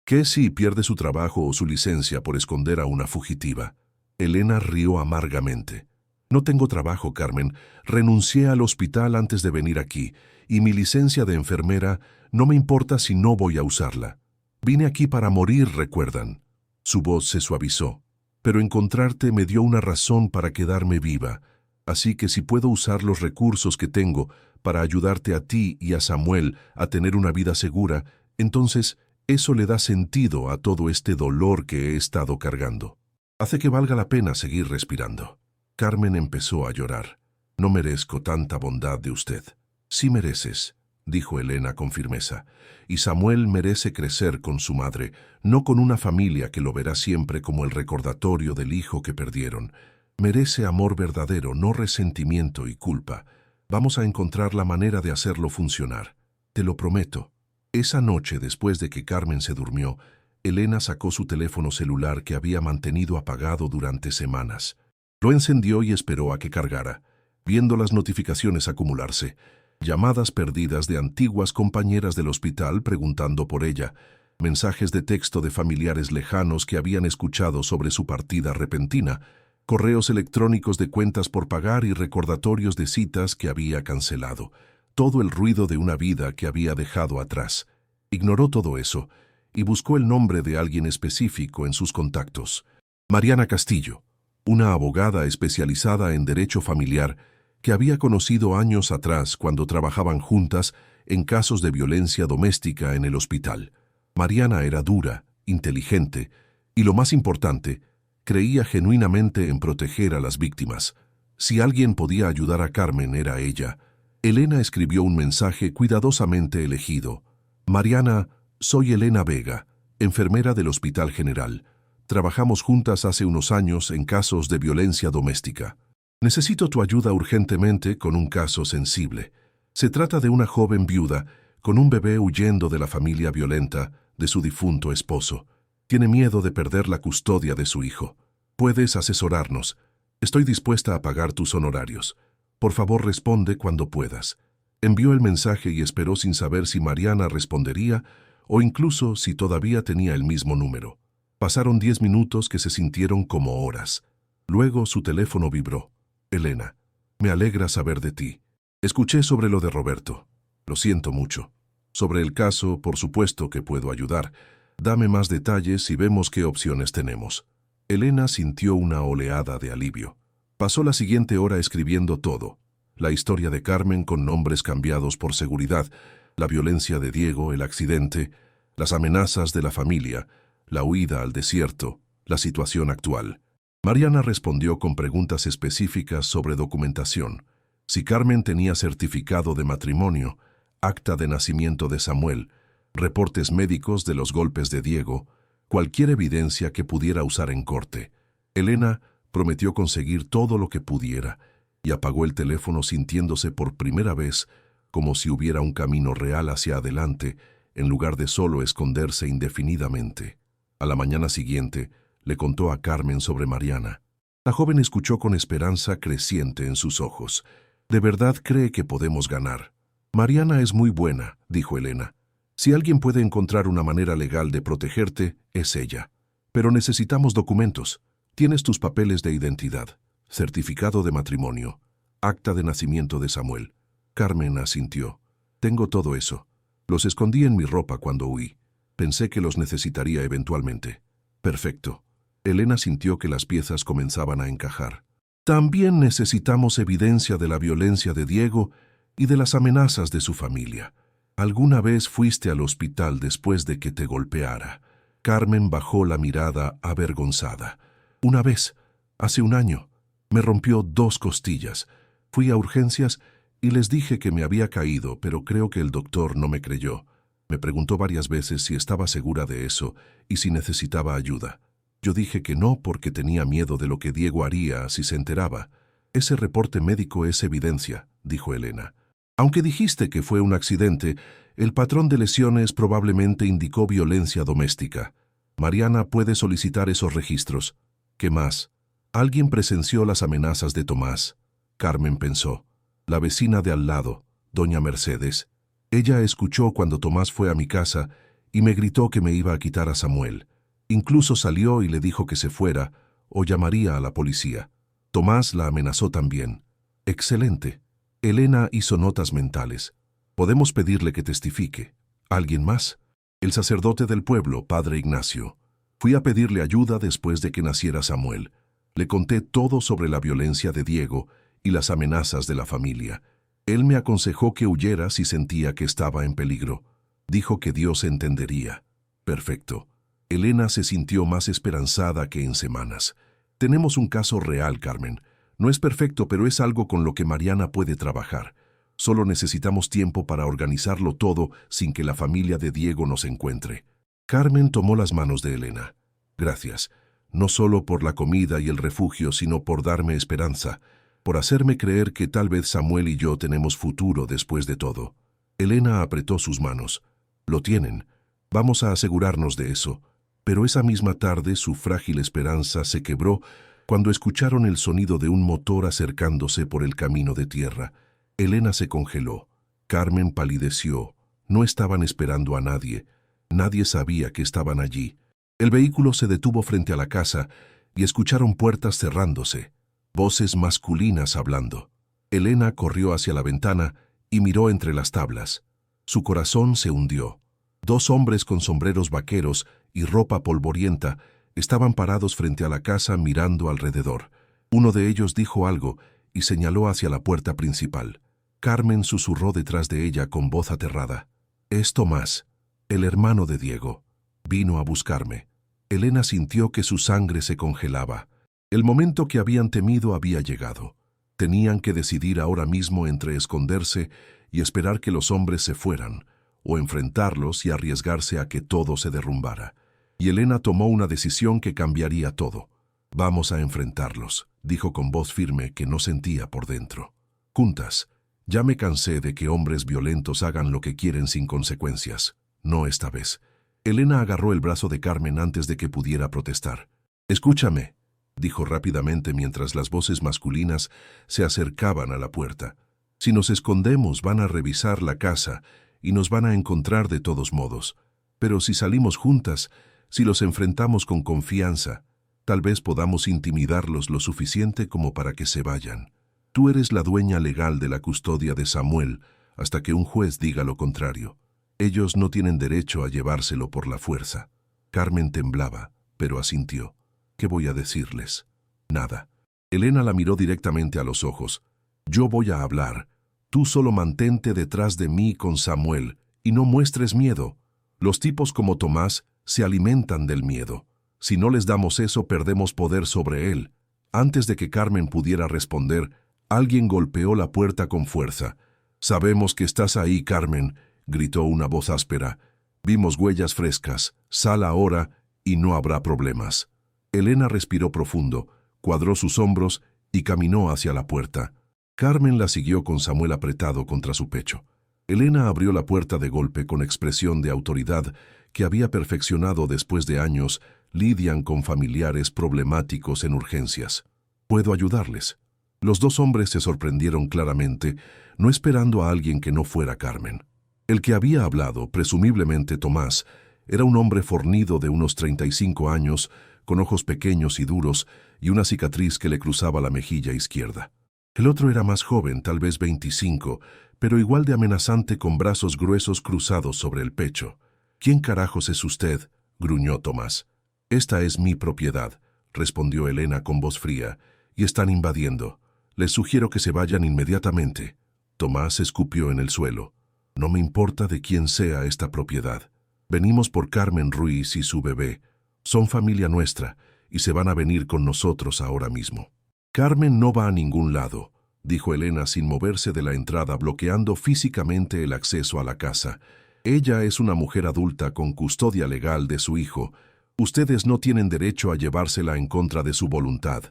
¿Qué si pierde su trabajo o su licencia por esconder a una fugitiva? Elena rió amargamente. No tengo trabajo, Carmen. Renuncié al hospital antes de venir aquí, y mi licencia de enfermera no me importa si no voy a usarla. Vine aquí para morir, recuerdan. Su voz se suavizó. Pero encontrarte me dio una razón para quedarme viva. Así que si puedo usar los recursos que tengo para ayudarte a ti y a Samuel a tener una vida segura, entonces eso le da sentido a todo este dolor que he estado cargando. Hace que valga la pena seguir respirando. Carmen empezó a llorar. No merezco tanta bondad de usted. Sí mereces, dijo Elena con firmeza, y Samuel merece crecer con su madre, no con una familia que lo verá siempre como el recordatorio del hijo que perdieron. Merece amor verdadero, no resentimiento y culpa. Vamos a encontrar la manera de hacerlo funcionar. Te lo prometo. Esa noche, después de que Carmen se durmió, Elena sacó su teléfono celular que había mantenido apagado durante semanas. Lo encendió y esperó a que cargara, viendo las notificaciones acumularse. Llamadas perdidas de antiguas compañeras del hospital preguntando por ella, mensajes de texto de familiares lejanos que habían escuchado sobre su partida repentina, correos electrónicos de cuentas por pagar y recordatorios de citas que había cancelado. Todo el ruido de una vida que había dejado atrás. Ignoró todo eso y buscó el nombre de alguien específico en sus contactos. Mariana Castillo, una abogada especializada en derecho familiar que había conocido años atrás cuando trabajaban juntas en casos de violencia doméstica en el hospital. Mariana era dura, inteligente y, lo más importante, creía genuinamente en proteger a las víctimas. Si alguien podía ayudar a Carmen, era ella. Elena escribió un mensaje cuidadosamente elegido. Mariana, soy Elena Vega, enfermera del Hospital General. Trabajamos juntas hace unos años en casos de violencia doméstica. Necesito tu ayuda urgentemente con un caso sensible. Se trata de una joven viuda con un bebé huyendo de la familia violenta, de su difunto esposo. Tiene miedo de perder la custodia de su hijo. Puedes asesorarnos. Estoy dispuesta a pagar tus honorarios. Por favor, responde cuando puedas. Envió el mensaje y esperó sin saber si Mariana respondería o incluso si todavía tenía el mismo número. Pasaron 10 minutos que se sintieron como horas. Luego su teléfono vibró. Elena, me alegra saber de ti. Escuché sobre lo de Roberto. Lo siento mucho. Sobre el caso, por supuesto que puedo ayudar. Dame más detalles y vemos qué opciones tenemos. Elena sintió una oleada de alivio. Pasó la siguiente hora escribiendo todo. La historia de Carmen con nombres cambiados por seguridad, la violencia de Diego, el accidente, las amenazas de la familia, la huida al desierto, la situación actual. Mariana respondió con preguntas específicas sobre documentación. Si Carmen tenía certificado de matrimonio, acta de nacimiento de Samuel, reportes médicos de los golpes de Diego, cualquier evidencia que pudiera usar en corte. Elena prometió conseguir todo lo que pudiera y apagó el teléfono sintiéndose por primera vez como si hubiera un camino real hacia adelante en lugar de solo esconderse indefinidamente. A la mañana siguiente, le contó a Carmen sobre Mariana. La joven escuchó con esperanza creciente en sus ojos. «¿De verdad cree que podemos ganar?» «Mariana es muy buena», dijo Elena. «Si alguien puede encontrar una manera legal de protegerte, es ella. Pero necesitamos documentos. Tienes tus papeles de identidad, certificado de matrimonio, acta de nacimiento de Samuel». Carmen asintió. «Tengo todo eso. Los escondí en mi ropa cuando huí. Pensé que los necesitaría eventualmente». «Perfecto». Elena sintió que las piezas comenzaban a encajar. «También necesitamos evidencia de la violencia de Diego y de las amenazas de su familia. ¿Alguna vez fuiste al hospital después de que te golpeara?» Carmen bajó la mirada avergonzada. «Una vez, hace un año, me rompió 2 costillas. Fui a urgencias y les dije que me había caído, pero creo que el doctor no me creyó. Me preguntó varias veces si estaba segura de eso y si necesitaba ayuda. Yo dije que no porque tenía miedo de lo que Diego haría si se enteraba. Ese reporte médico es evidencia», dijo Elena. «Aunque dijiste que fue un accidente, el patrón de lesiones probablemente indicó violencia doméstica. Mariana puede solicitar esos registros. ¿Qué más? Alguien presenció las amenazas de Tomás». Carmen pensó. La vecina de al lado, doña Mercedes. Ella escuchó cuando Tomás fue a mi casa y me gritó que me iba a quitar a Samuel. Incluso salió y le dijo que se fuera o llamaría a la policía. Tomás la amenazó también. «Excelente». Elena hizo notas mentales. «Podemos pedirle que testifique. ¿Alguien más?» «El sacerdote del pueblo, padre Ignacio. Fui a pedirle ayuda después de que naciera Samuel. Le conté todo sobre la violencia de Diego y las amenazas de la familia. Él me aconsejó que huyera si sentía que estaba en peligro. Dijo que Dios entendería». «Perfecto». Elena se sintió más esperanzada que en semanas. «Tenemos un caso real, Carmen. No es perfecto, pero es algo con lo que Mariana puede trabajar. Solo necesitamos tiempo para organizarlo todo sin que la familia de Diego nos encuentre». Carmen tomó las manos de Elena. «Gracias, no solo por la comida y el refugio, sino por darme esperanza, por hacerme creer que tal vez Samuel y yo tenemos futuro después de todo». Elena apretó sus manos. «Lo tienen. Vamos a asegurarnos de eso». Pero esa misma tarde su frágil esperanza se quebró cuando escucharon el sonido de un motor acercándose por el camino de tierra. Elena se congeló. Carmen palideció. No estaban esperando a nadie. Nadie sabía que estaban allí. El vehículo se detuvo frente a la casa y escucharon puertas cerrándose, voces masculinas hablando. Elena corrió hacia la ventana y miró entre las tablas. Su corazón se hundió. 2 hombres con sombreros vaqueros y ropa polvorienta estaban parados frente a la casa mirando alrededor. Uno de ellos dijo algo y señaló hacia la puerta principal. Carmen susurró detrás de ella con voz aterrada. «Es Tomás, el hermano de Diego. Vino a buscarme». Elena sintió que su sangre se congelaba. El momento que habían temido había llegado. Tenían que decidir ahora mismo entre esconderse y esperar que los hombres se fueran, o enfrentarlos y arriesgarse a que todo se derrumbara. Y Elena tomó una decisión que cambiaría todo. «Vamos a enfrentarlos», dijo con voz firme que no sentía por dentro. «Juntas, ya me cansé de que hombres violentos hagan lo que quieren sin consecuencias. No esta vez». Elena agarró el brazo de Carmen antes de que pudiera protestar. «Escúchame», dijo rápidamente mientras las voces masculinas se acercaban a la puerta. «Si nos escondemos van a revisar la casa y nos van a encontrar de todos modos. Pero si salimos juntas, si los enfrentamos con confianza, tal vez podamos intimidarlos lo suficiente como para que se vayan. Tú eres la dueña legal de la custodia de Samuel hasta que un juez diga lo contrario. Ellos no tienen derecho a llevárselo por la fuerza». Carmen temblaba, pero asintió. «¿Qué voy a decirles?» «Nada». Elena la miró directamente a los ojos. «Yo voy a hablar. Tú solo mantente detrás de mí con Samuel y no muestres miedo. Los tipos como Tomás se alimentan del miedo. Si no les damos eso, perdemos poder sobre él». Antes de que Carmen pudiera responder, alguien golpeó la puerta con fuerza. «Sabemos que estás ahí, Carmen», gritó una voz áspera. «Vimos huellas frescas. Sal ahora y no habrá problemas». Elena respiró profundo, cuadró sus hombros y caminó hacia la puerta. Carmen la siguió con Samuel apretado contra su pecho. Elena abrió la puerta de golpe con expresión de autoridad que había perfeccionado después de años lidian con familiares problemáticos en urgencias. «¿Puedo ayudarles?» Los dos hombres se sorprendieron claramente, no esperando a alguien que no fuera Carmen. El que había hablado, presumiblemente Tomás, era un hombre fornido de unos 35 años, con ojos pequeños y duros y una cicatriz que le cruzaba la mejilla izquierda. El otro era más joven, tal vez 25, pero igual de amenazante con brazos gruesos cruzados sobre el pecho. «¿Quién carajos es usted?», gruñó Tomás. «Esta es mi propiedad», respondió Elena con voz fría, «y están invadiendo. Les sugiero que se vayan inmediatamente». Tomás escupió en el suelo. «No me importa de quién sea esta propiedad. Venimos por Carmen Ruiz y su bebé. Son familia nuestra y se van a venir con nosotros ahora mismo». «Carmen no va a ningún lado», dijo Elena sin moverse de la entrada, bloqueando físicamente el acceso a la casa. «Ella es una mujer adulta con custodia legal de su hijo. Ustedes no tienen derecho a llevársela en contra de su voluntad».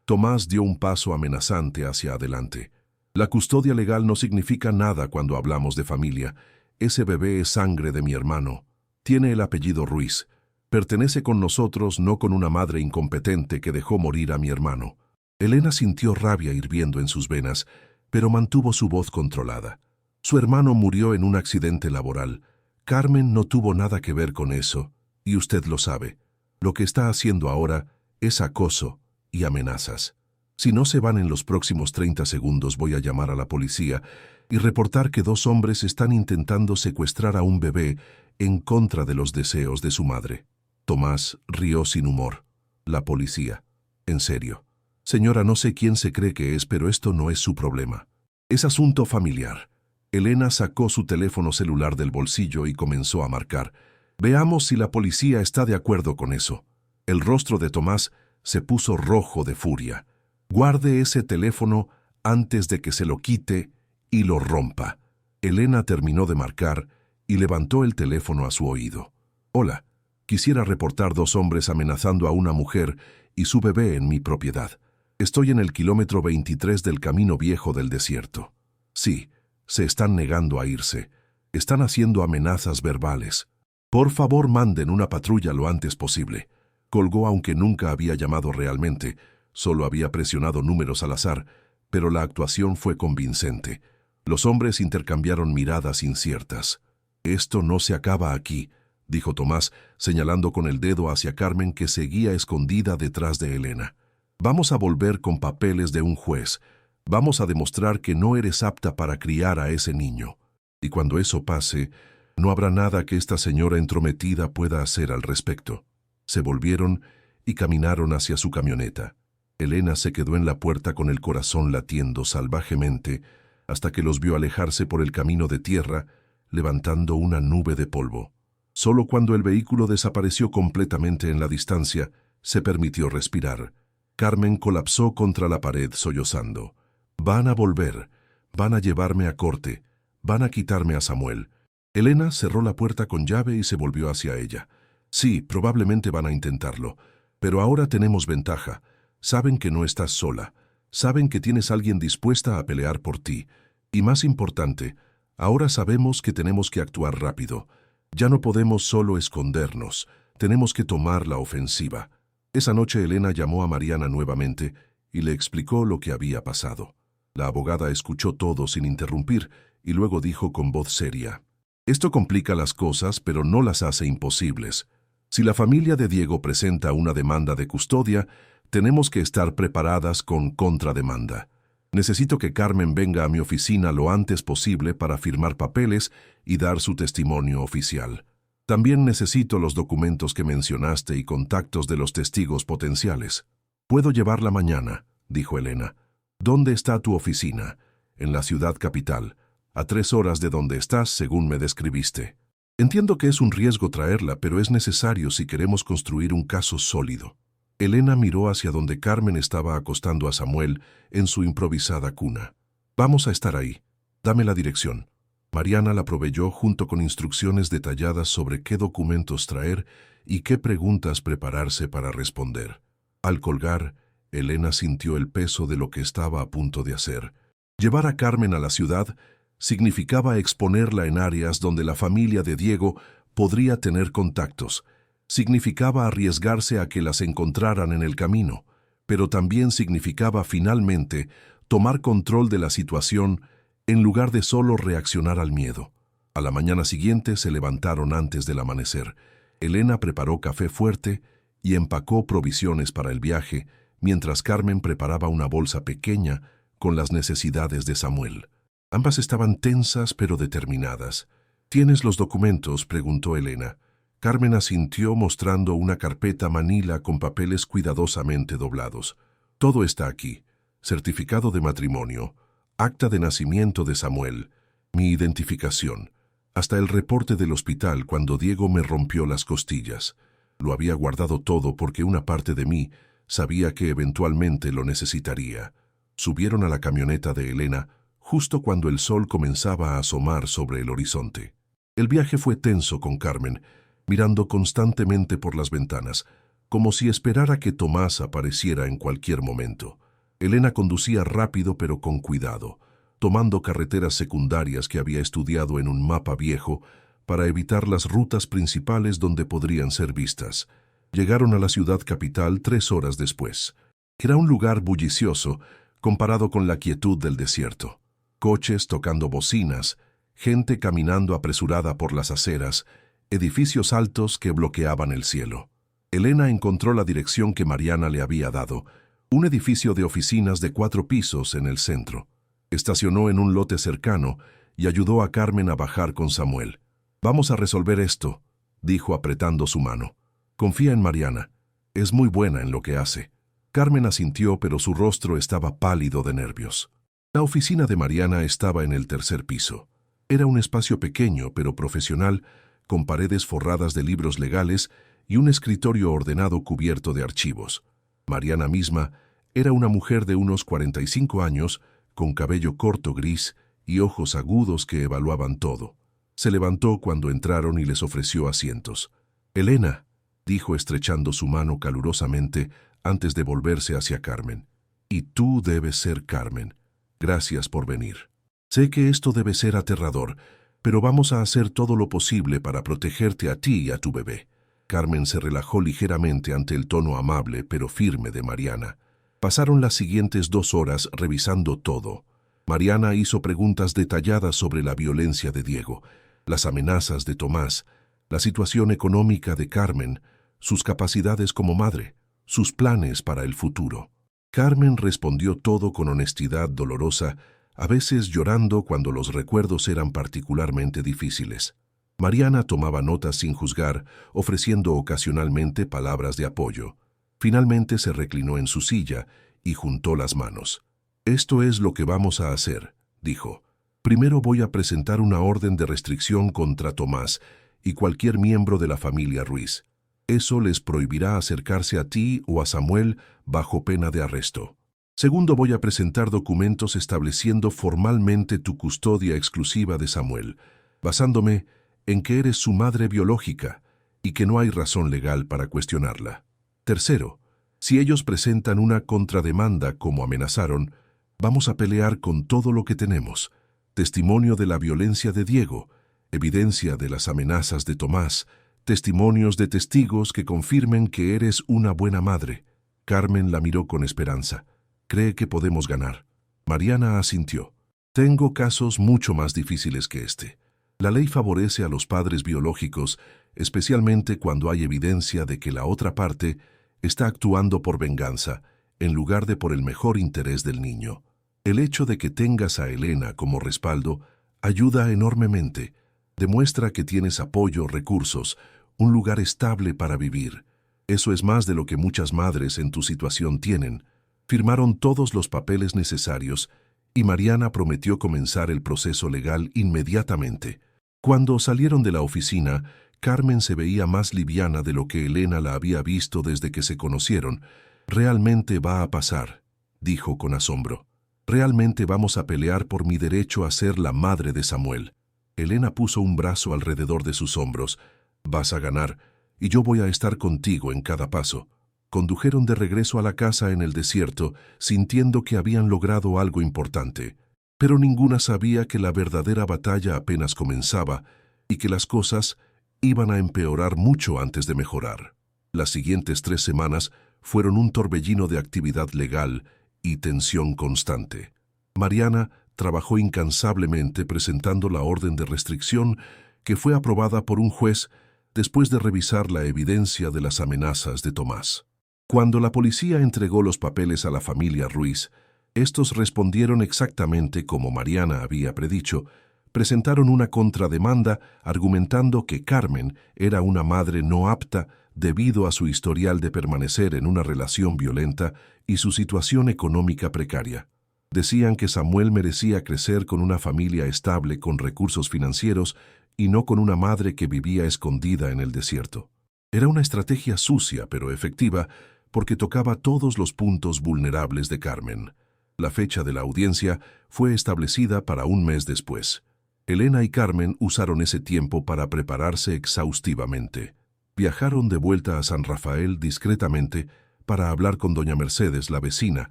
Tomás dio un paso amenazante hacia adelante. «La custodia legal no significa nada cuando hablamos de familia. Ese bebé es sangre de mi hermano. Tiene el apellido Ruiz. Pertenece con nosotros, no con una madre incompetente que dejó morir a mi hermano». Elena sintió rabia hirviendo en sus venas, pero mantuvo su voz controlada. Su hermano murió en un accidente laboral. Carmen no tuvo nada que ver con eso, y usted lo sabe. Lo que está haciendo ahora es acoso y amenazas. Si no se van en los próximos 30 segundos, voy a llamar a la policía y reportar que 2 hombres están intentando secuestrar a un bebé en contra de los deseos de su madre. Tomás rió sin humor. «La policía. En serio. Señora, no sé quién se cree que es, pero esto no es su problema. Es asunto familiar». Elena sacó su teléfono celular del bolsillo y comenzó a marcar. «Veamos si la policía está de acuerdo con eso». El rostro de Tomás se puso rojo de furia. «Guarde ese teléfono antes de que se lo quite y lo rompa». Elena terminó de marcar y levantó el teléfono a su oído. «Hola, quisiera reportar 2 hombres amenazando a una mujer y su bebé en mi propiedad. Estoy en el kilómetro 23 del camino viejo del desierto». «Sí, se están negando a irse. Están haciendo amenazas verbales. Por favor, manden una patrulla lo antes posible». Colgó aunque nunca había llamado realmente, solo había presionado números al azar, pero la actuación fue convincente. Los hombres intercambiaron miradas inciertas. «Esto no se acaba aquí», dijo Tomás, señalando con el dedo hacia Carmen, que seguía escondida detrás de Elena. «Vamos a volver con papeles de un juez. Vamos a demostrar que no eres apta para criar a ese niño. Y cuando eso pase, no habrá nada que esta señora entrometida pueda hacer al respecto». Se volvieron y caminaron hacia su camioneta. Elena se quedó en la puerta con el corazón latiendo salvajemente hasta que los vio alejarse por el camino de tierra, levantando una nube de polvo. Solo cuando el vehículo desapareció completamente en la distancia, se permitió respirar. Carmen colapsó contra la pared sollozando. «Van a volver, van a llevarme a corte, van a quitarme a Samuel». Elena cerró la puerta con llave y se volvió hacia ella. «Sí, probablemente van a intentarlo, pero ahora tenemos ventaja. Saben que no estás sola, saben que tienes alguien dispuesta a pelear por ti. Y más importante, ahora sabemos que tenemos que actuar rápido. Ya no podemos solo escondernos, tenemos que tomar la ofensiva. Esa noche Elena llamó a Mariana nuevamente y le explicó lo que había pasado. La abogada escuchó todo sin interrumpir y luego dijo con voz seria: «Esto complica las cosas, pero no las hace imposibles. Si la familia de Diego presenta una demanda de custodia, tenemos que estar preparadas con contrademanda. Necesito que Carmen venga a mi oficina lo antes posible para firmar papeles y dar su testimonio oficial. También necesito los documentos que mencionaste y contactos de los testigos potenciales». «Puedo llevarla mañana», dijo Elena. «¿Dónde está tu oficina?» «En la ciudad capital, a 3 horas de donde estás, según me describiste. Entiendo que es un riesgo traerla, pero es necesario si queremos construir un caso sólido». Elena miró hacia donde Carmen estaba acostando a Samuel en su improvisada cuna. «Vamos a estar ahí. Dame la dirección». Mariana la proveyó junto con instrucciones detalladas sobre qué documentos traer y qué preguntas prepararse para responder. Al colgar, Elena sintió el peso de lo que estaba a punto de hacer. Llevar a Carmen a la ciudad significaba exponerla en áreas donde la familia de Diego podría tener contactos. Significaba arriesgarse a que las encontraran en el camino, pero también significaba finalmente tomar control de la situación en lugar de solo reaccionar al miedo. A la mañana siguiente se levantaron antes del amanecer. Elena preparó café fuerte y empacó provisiones para el viaje, mientras Carmen preparaba una bolsa pequeña con las necesidades de Samuel. Ambas estaban tensas pero determinadas. «¿Tienes los documentos?», preguntó Elena. Carmen asintió mostrando una carpeta manila con papeles cuidadosamente doblados. «Todo está aquí: certificado de matrimonio, acta de nacimiento de Samuel, mi identificación, hasta el reporte del hospital cuando Diego me rompió las costillas. Lo había guardado todo porque una parte de mí sabía que eventualmente lo necesitaría». Subieron a la camioneta de Elena justo cuando el sol comenzaba a asomar sobre el horizonte. El viaje fue tenso con Carmen, mirando constantemente por las ventanas, como si esperara que Tomás apareciera en cualquier momento. Elena conducía rápido pero con cuidado, tomando carreteras secundarias que había estudiado en un mapa viejo para evitar las rutas principales donde podrían ser vistas. Llegaron a la ciudad capital 3 horas después. Era un lugar bullicioso comparado con la quietud del desierto. Coches tocando bocinas, gente caminando apresurada por las aceras, edificios altos que bloqueaban el cielo. Elena encontró la dirección que Mariana le había dado, un edificio de oficinas de 4 pisos en el centro. Estacionó en un lote cercano y ayudó a Carmen a bajar con Samuel. «Vamos a resolver esto», dijo apretando su mano. «Confía en Mariana. Es muy buena en lo que hace». Carmen asintió, pero su rostro estaba pálido de nervios. La oficina de Mariana estaba en el 3er piso. Era un espacio pequeño pero profesional, con paredes forradas de libros legales y un escritorio ordenado cubierto de archivos. Mariana misma era una mujer de unos 45 años, con cabello corto gris y ojos agudos que evaluaban todo. Se levantó cuando entraron y les ofreció asientos. «Elena», dijo estrechando su mano calurosamente antes de volverse hacia Carmen. «Y tú debes ser Carmen. Gracias por venir. Sé que esto debe ser aterrador, pero vamos a hacer todo lo posible para protegerte a ti y a tu bebé». Carmen se relajó ligeramente ante el tono amable pero firme de Mariana. Pasaron las siguientes 2 horas revisando todo. Mariana hizo preguntas detalladas sobre la violencia de Diego, las amenazas de Tomás, la situación económica de Carmen, sus capacidades como madre, sus planes para el futuro. Carmen respondió todo con honestidad dolorosa, a veces llorando cuando los recuerdos eran particularmente difíciles. Mariana tomaba notas sin juzgar, ofreciendo ocasionalmente palabras de apoyo. Finalmente se reclinó en su silla y juntó las manos. «Esto es lo que vamos a hacer», dijo. «Primero voy a presentar una orden de restricción contra Tomás y cualquier miembro de la familia Ruiz. Eso les prohibirá acercarse a ti o a Samuel bajo pena de arresto. Segundo, voy a presentar documentos estableciendo formalmente tu custodia exclusiva de Samuel, basándome en que eres su madre biológica y que no hay razón legal para cuestionarla. Tercero, si ellos presentan una contrademanda como amenazaron, vamos a pelear con todo lo que tenemos: testimonio de la violencia de Diego, evidencia de las amenazas de Tomás, testimonios de testigos que confirmen que eres una buena madre. Carmen la miró con esperanza. Cree que podemos ganar. Mariana asintió. Tengo casos mucho más difíciles que este. La ley favorece a los padres biológicos, especialmente cuando hay evidencia de que la otra parte está actuando por venganza, en lugar de por el mejor interés del niño. El hecho de que tengas a Elena como respaldo ayuda enormemente. Demuestra que tienes apoyo, recursos, un lugar estable para vivir. Eso es más de lo que muchas madres en tu situación tienen. Firmaron todos los papeles necesarios y Mariana prometió comenzar el proceso legal inmediatamente. Cuando salieron de la oficina, Carmen se veía más liviana de lo que Elena la había visto desde que se conocieron. «Realmente va a pasar», dijo con asombro. «Realmente vamos a pelear por mi derecho a ser la madre de Samuel». Elena puso un brazo alrededor de sus hombros. «Vas a ganar, y yo voy a estar contigo en cada paso». Condujeron de regreso a la casa en el desierto, sintiendo que habían logrado algo importante. Pero ninguna sabía que la verdadera batalla apenas comenzaba y que las cosas iban a empeorar mucho antes de mejorar. Las siguientes 3 semanas fueron un torbellino de actividad legal y tensión constante. Mariana trabajó incansablemente presentando la orden de restricción que fue aprobada por un juez después de revisar la evidencia de las amenazas de Tomás. Cuando la policía entregó los papeles a la familia Ruiz, estos respondieron exactamente como Mariana había predicho. Presentaron una contrademanda argumentando que Carmen era una madre no apta debido a su historial de permanecer en una relación violenta y su situación económica precaria. Decían que Samuel merecía crecer con una familia estable con recursos financieros y no con una madre que vivía escondida en el desierto. Era una estrategia sucia pero efectiva porque tocaba todos los puntos vulnerables de Carmen. La fecha de la audiencia fue establecida para un mes después. Elena y Carmen usaron ese tiempo para prepararse exhaustivamente. Viajaron de vuelta a San Rafael discretamente para hablar con doña Mercedes, la vecina,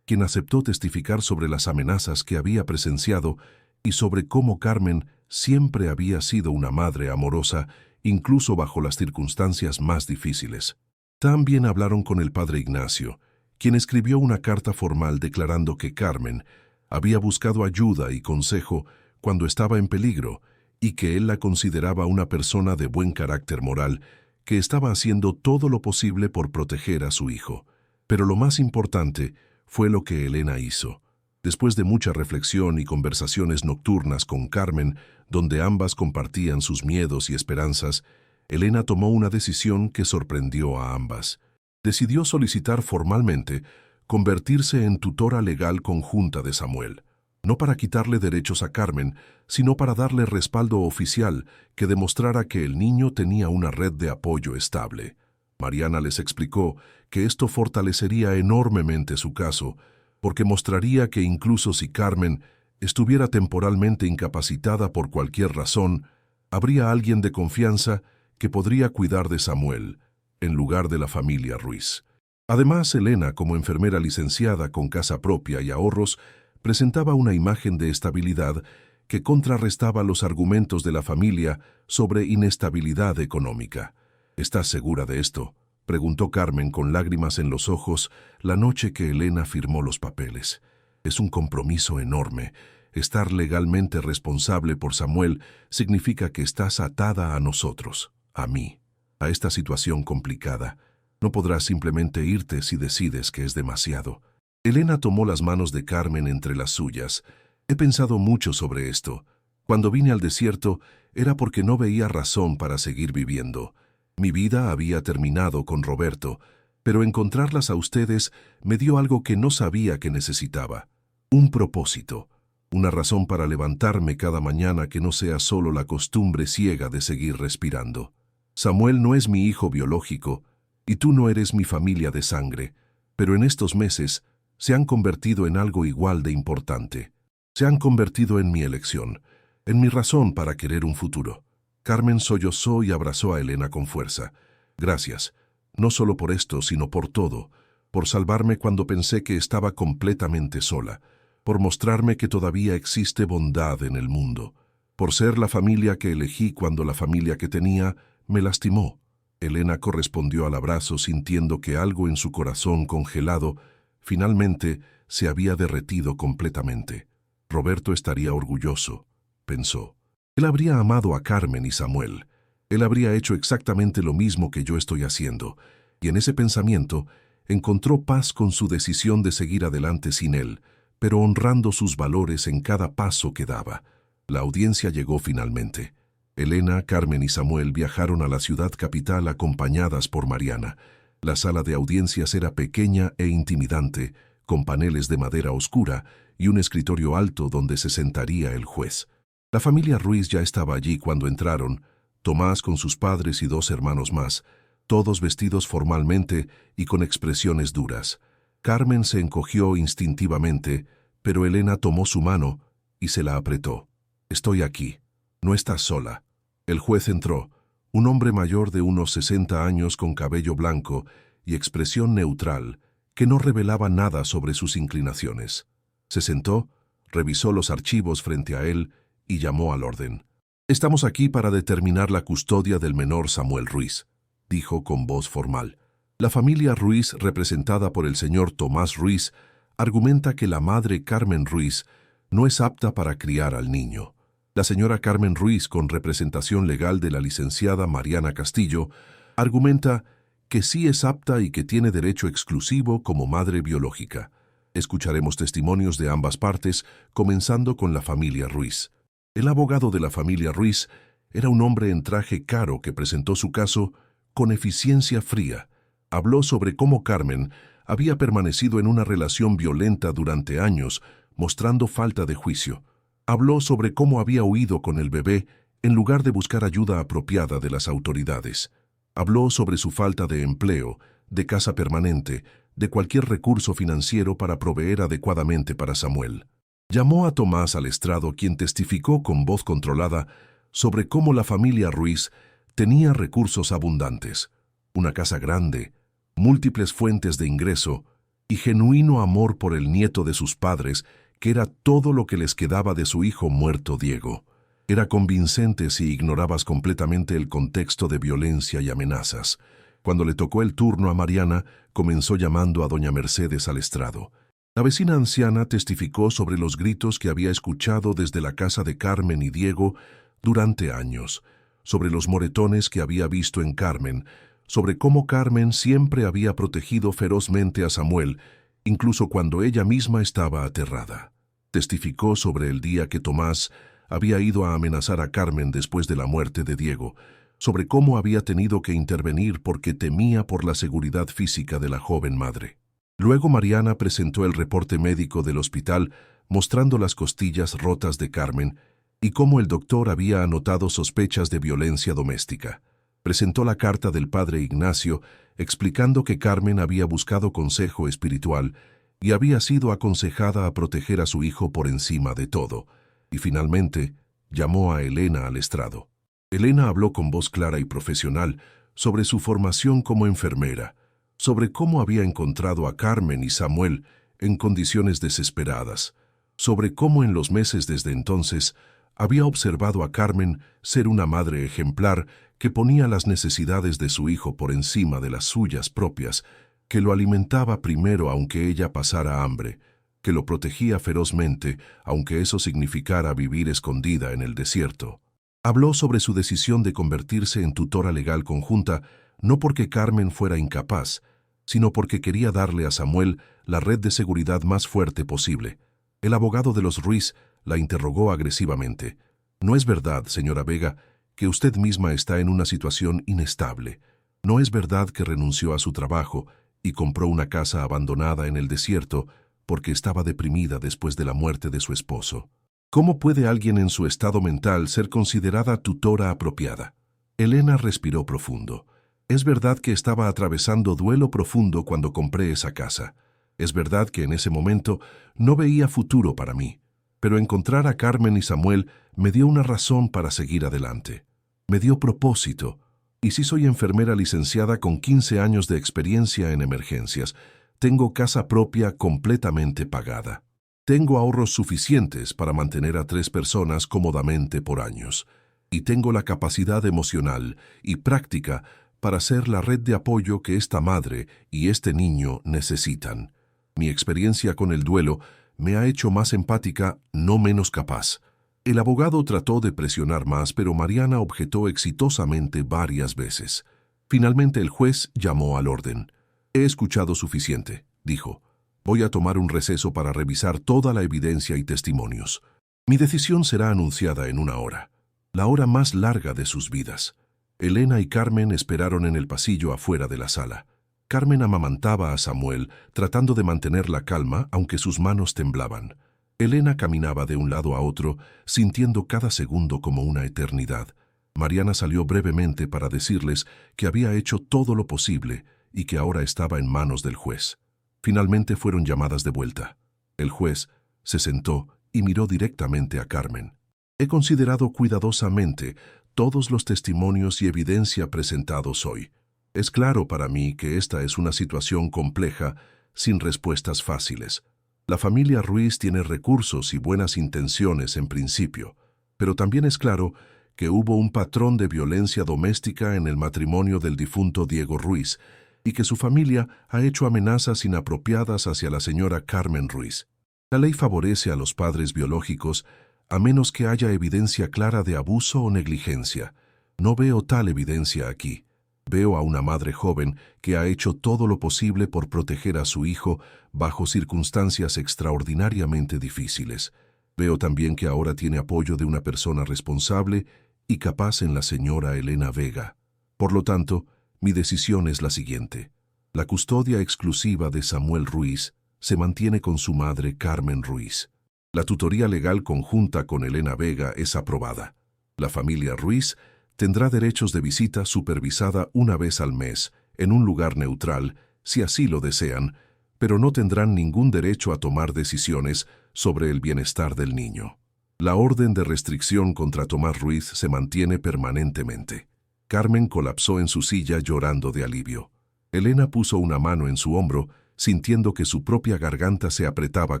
quien aceptó testificar sobre las amenazas que había presenciado y sobre cómo Carmen siempre había sido una madre amorosa, incluso bajo las circunstancias más difíciles. También hablaron con el padre Ignacio, quien escribió una carta formal declarando que Carmen había buscado ayuda y consejo cuando estaba en peligro y que él la consideraba una persona de buen carácter moral que estaba haciendo todo lo posible por proteger a su hijo. Pero lo más importante fue lo que Elena hizo. Después de mucha reflexión y conversaciones nocturnas con Carmen, donde ambas compartían sus miedos y esperanzas, Elena tomó una decisión que sorprendió a ambas. Decidió solicitar formalmente convertirse en tutora legal conjunta de Samuel, no para quitarle derechos a Carmen, sino para darle respaldo oficial que demostrara que el niño tenía una red de apoyo estable. Mariana les explicó que esto fortalecería enormemente su caso, porque mostraría que incluso si Carmen estuviera temporalmente incapacitada por cualquier razón, habría alguien de confianza que podría cuidar de Samuel, en lugar de la familia Ruiz. Además, Elena, como enfermera licenciada con casa propia y ahorros, presentaba una imagen de estabilidad que contrarrestaba los argumentos de la familia sobre inestabilidad económica. ¿Estás segura de esto?, preguntó Carmen con lágrimas en los ojos la noche que Elena firmó los papeles. Es un compromiso enorme. Estar legalmente responsable por Samuel significa que estás atada a nosotros, a mí, a esta situación complicada. No podrás simplemente irte si decides que es demasiado. Elena tomó las manos de Carmen entre las suyas. He pensado mucho sobre esto. Cuando vine al desierto era porque no veía razón para seguir viviendo. Mi vida había terminado con Roberto, pero encontrarlas a ustedes me dio algo que no sabía que necesitaba. Un propósito. Una razón para levantarme cada mañana que no sea solo la costumbre ciega de seguir respirando. Samuel no es mi hijo biológico, y tú no eres mi familia de sangre, pero en estos meses se han convertido en algo igual de importante. Se han convertido en mi elección, en mi razón para querer un futuro. Carmen sollozó y abrazó a Elena con fuerza. Gracias, no solo por esto, sino por todo, por salvarme cuando pensé que estaba completamente sola, por mostrarme que todavía existe bondad en el mundo. Por ser la familia que elegí cuando la familia que tenía me lastimó. Elena correspondió al abrazo sintiendo que algo en su corazón congelado finalmente se había derretido completamente. Roberto estaría orgulloso, pensó. Él habría amado a Carmen y Samuel. Él habría hecho exactamente lo mismo que yo estoy haciendo, y en ese pensamiento encontró paz con su decisión de seguir adelante sin él, pero honrando sus valores en cada paso que daba. La audiencia llegó finalmente. Elena, Carmen y Samuel viajaron a la ciudad capital acompañadas por Mariana. La sala de audiencias era pequeña e intimidante, con paneles de madera oscura y un escritorio alto donde se sentaría el juez. La familia Ruiz ya estaba allí cuando entraron, Tomás con sus padres y 2 hermanos más, todos vestidos formalmente y con expresiones duras. Carmen se encogió instintivamente, pero Elena tomó su mano y se la apretó. «Estoy aquí. No estás sola». El juez entró, un hombre mayor de unos 60 años con cabello blanco y expresión neutral, que no revelaba nada sobre sus inclinaciones. Se sentó, revisó los archivos frente a él y llamó al orden. «Estamos aquí para determinar la custodia del menor Samuel Ruiz», dijo con voz formal. La familia Ruiz, representada por el señor Tomás Ruiz, argumenta que la madre Carmen Ruiz no es apta para criar al niño. La señora Carmen Ruiz, con representación legal de la licenciada Mariana Castillo, argumenta que sí es apta y que tiene derecho exclusivo como madre biológica. Escucharemos testimonios de ambas partes, comenzando con la familia Ruiz. El abogado de la familia Ruiz era un hombre en traje caro que presentó su caso con eficiencia fría. Habló sobre cómo Carmen había permanecido en una relación violenta durante años, mostrando falta de juicio. Habló sobre cómo había huido con el bebé en lugar de buscar ayuda apropiada de las autoridades. Habló sobre su falta de empleo, de casa permanente, de cualquier recurso financiero para proveer adecuadamente para Samuel. Llamó a Tomás al estrado, quien testificó con voz controlada sobre cómo la familia Ruiz tenía recursos abundantes, una casa grande, múltiples fuentes de ingreso y genuino amor por el nieto de sus padres, que era todo lo que les quedaba de su hijo muerto Diego. Era convincente si ignorabas completamente el contexto de violencia y amenazas. Cuando le tocó el turno a Mariana, comenzó llamando a doña Mercedes al estrado. La vecina anciana testificó sobre los gritos que había escuchado desde la casa de Carmen y Diego durante años, sobre los moretones que había visto en Carmen, sobre cómo Carmen siempre había protegido ferozmente a Samuel, incluso cuando ella misma estaba aterrada. Testificó sobre el día que Tomás había ido a amenazar a Carmen después de la muerte de Diego, sobre cómo había tenido que intervenir porque temía por la seguridad física de la joven madre. Luego Mariana presentó el reporte médico del hospital mostrando las costillas rotas de Carmen y cómo el doctor había anotado sospechas de violencia doméstica. Presentó la carta del padre Ignacio explicando que Carmen había buscado consejo espiritual y había sido aconsejada a proteger a su hijo por encima de todo. Y finalmente llamó a Elena al estrado. Elena habló con voz clara y profesional sobre su formación como enfermera, sobre cómo había encontrado a Carmen y Samuel en condiciones desesperadas, sobre cómo en los meses desde entonces había observado a Carmen ser una madre ejemplar que ponía las necesidades de su hijo por encima de las suyas propias, que lo alimentaba primero aunque ella pasara hambre, que lo protegía ferozmente aunque eso significara vivir escondida en el desierto. Habló sobre su decisión de convertirse en tutora legal conjunta, no porque Carmen fuera incapaz, sino porque quería darle a Samuel la red de seguridad más fuerte posible. El abogado de los Ruiz la interrogó agresivamente. «No es verdad, señora Vega, que usted misma está en una situación inestable. No es verdad que renunció a su trabajo y compró una casa abandonada en el desierto porque estaba deprimida después de la muerte de su esposo. ¿Cómo puede alguien en su estado mental ser considerada tutora apropiada?» Elena respiró profundo. «Es verdad que estaba atravesando duelo profundo cuando compré esa casa. Es verdad que en ese momento no veía futuro para mí. Pero encontrar a Carmen y Samuel me dio una razón para seguir adelante. Me dio propósito. Y sí soy enfermera licenciada con 15 años de experiencia en emergencias. Tengo casa propia completamente pagada. Tengo ahorros suficientes para mantener a 3 personas cómodamente por años, y tengo la capacidad emocional y práctica para ser la red de apoyo que esta madre y este niño necesitan. Mi experiencia con el duelo me ha hecho más empática, no menos capaz. El abogado trató de presionar más, pero Mariana objetó exitosamente varias veces. Finalmente el juez llamó al orden. «He escuchado suficiente», dijo. «Voy a tomar un receso para revisar toda la evidencia y testimonios. Mi decisión será anunciada en 1 hora, la hora más larga de sus vidas». Elena y Carmen esperaron en el pasillo afuera de la sala. Carmen amamantaba a Samuel, tratando de mantener la calma, aunque sus manos temblaban. Elena caminaba de un lado a otro, sintiendo cada segundo como una eternidad. Mariana salió brevemente para decirles que había hecho todo lo posible y que ahora estaba en manos del juez. Finalmente fueron llamadas de vuelta. El juez se sentó y miró directamente a Carmen. «He considerado cuidadosamente todos los testimonios y evidencia presentados hoy. Es claro para mí que esta es una situación compleja, sin respuestas fáciles. La familia Ruiz tiene recursos y buenas intenciones en principio, pero también es claro que hubo un patrón de violencia doméstica en el matrimonio del difunto Diego Ruiz y que su familia ha hecho amenazas inapropiadas hacia la señora Carmen Ruiz. La ley favorece a los padres biológicos a menos que haya evidencia clara de abuso o negligencia. No veo tal evidencia aquí. Veo a una madre joven que ha hecho todo lo posible por proteger a su hijo bajo circunstancias extraordinariamente difíciles. Veo también que ahora tiene apoyo de una persona responsable y capaz en la señora Elena Vega. Por lo tanto, mi decisión es la siguiente. La custodia exclusiva de Samuel Ruiz se mantiene con su madre Carmen Ruiz. La tutoría legal conjunta con Elena Vega es aprobada. La familia Ruiz tendrá derechos de visita supervisada 1 vez al mes, en un lugar neutral, si así lo desean, pero no tendrán ningún derecho a tomar decisiones sobre el bienestar del niño. La orden de restricción contra Tomás Ruiz se mantiene permanentemente. Carmen colapsó en su silla llorando de alivio. Elena puso una mano en su hombro, sintiendo que su propia garganta se apretaba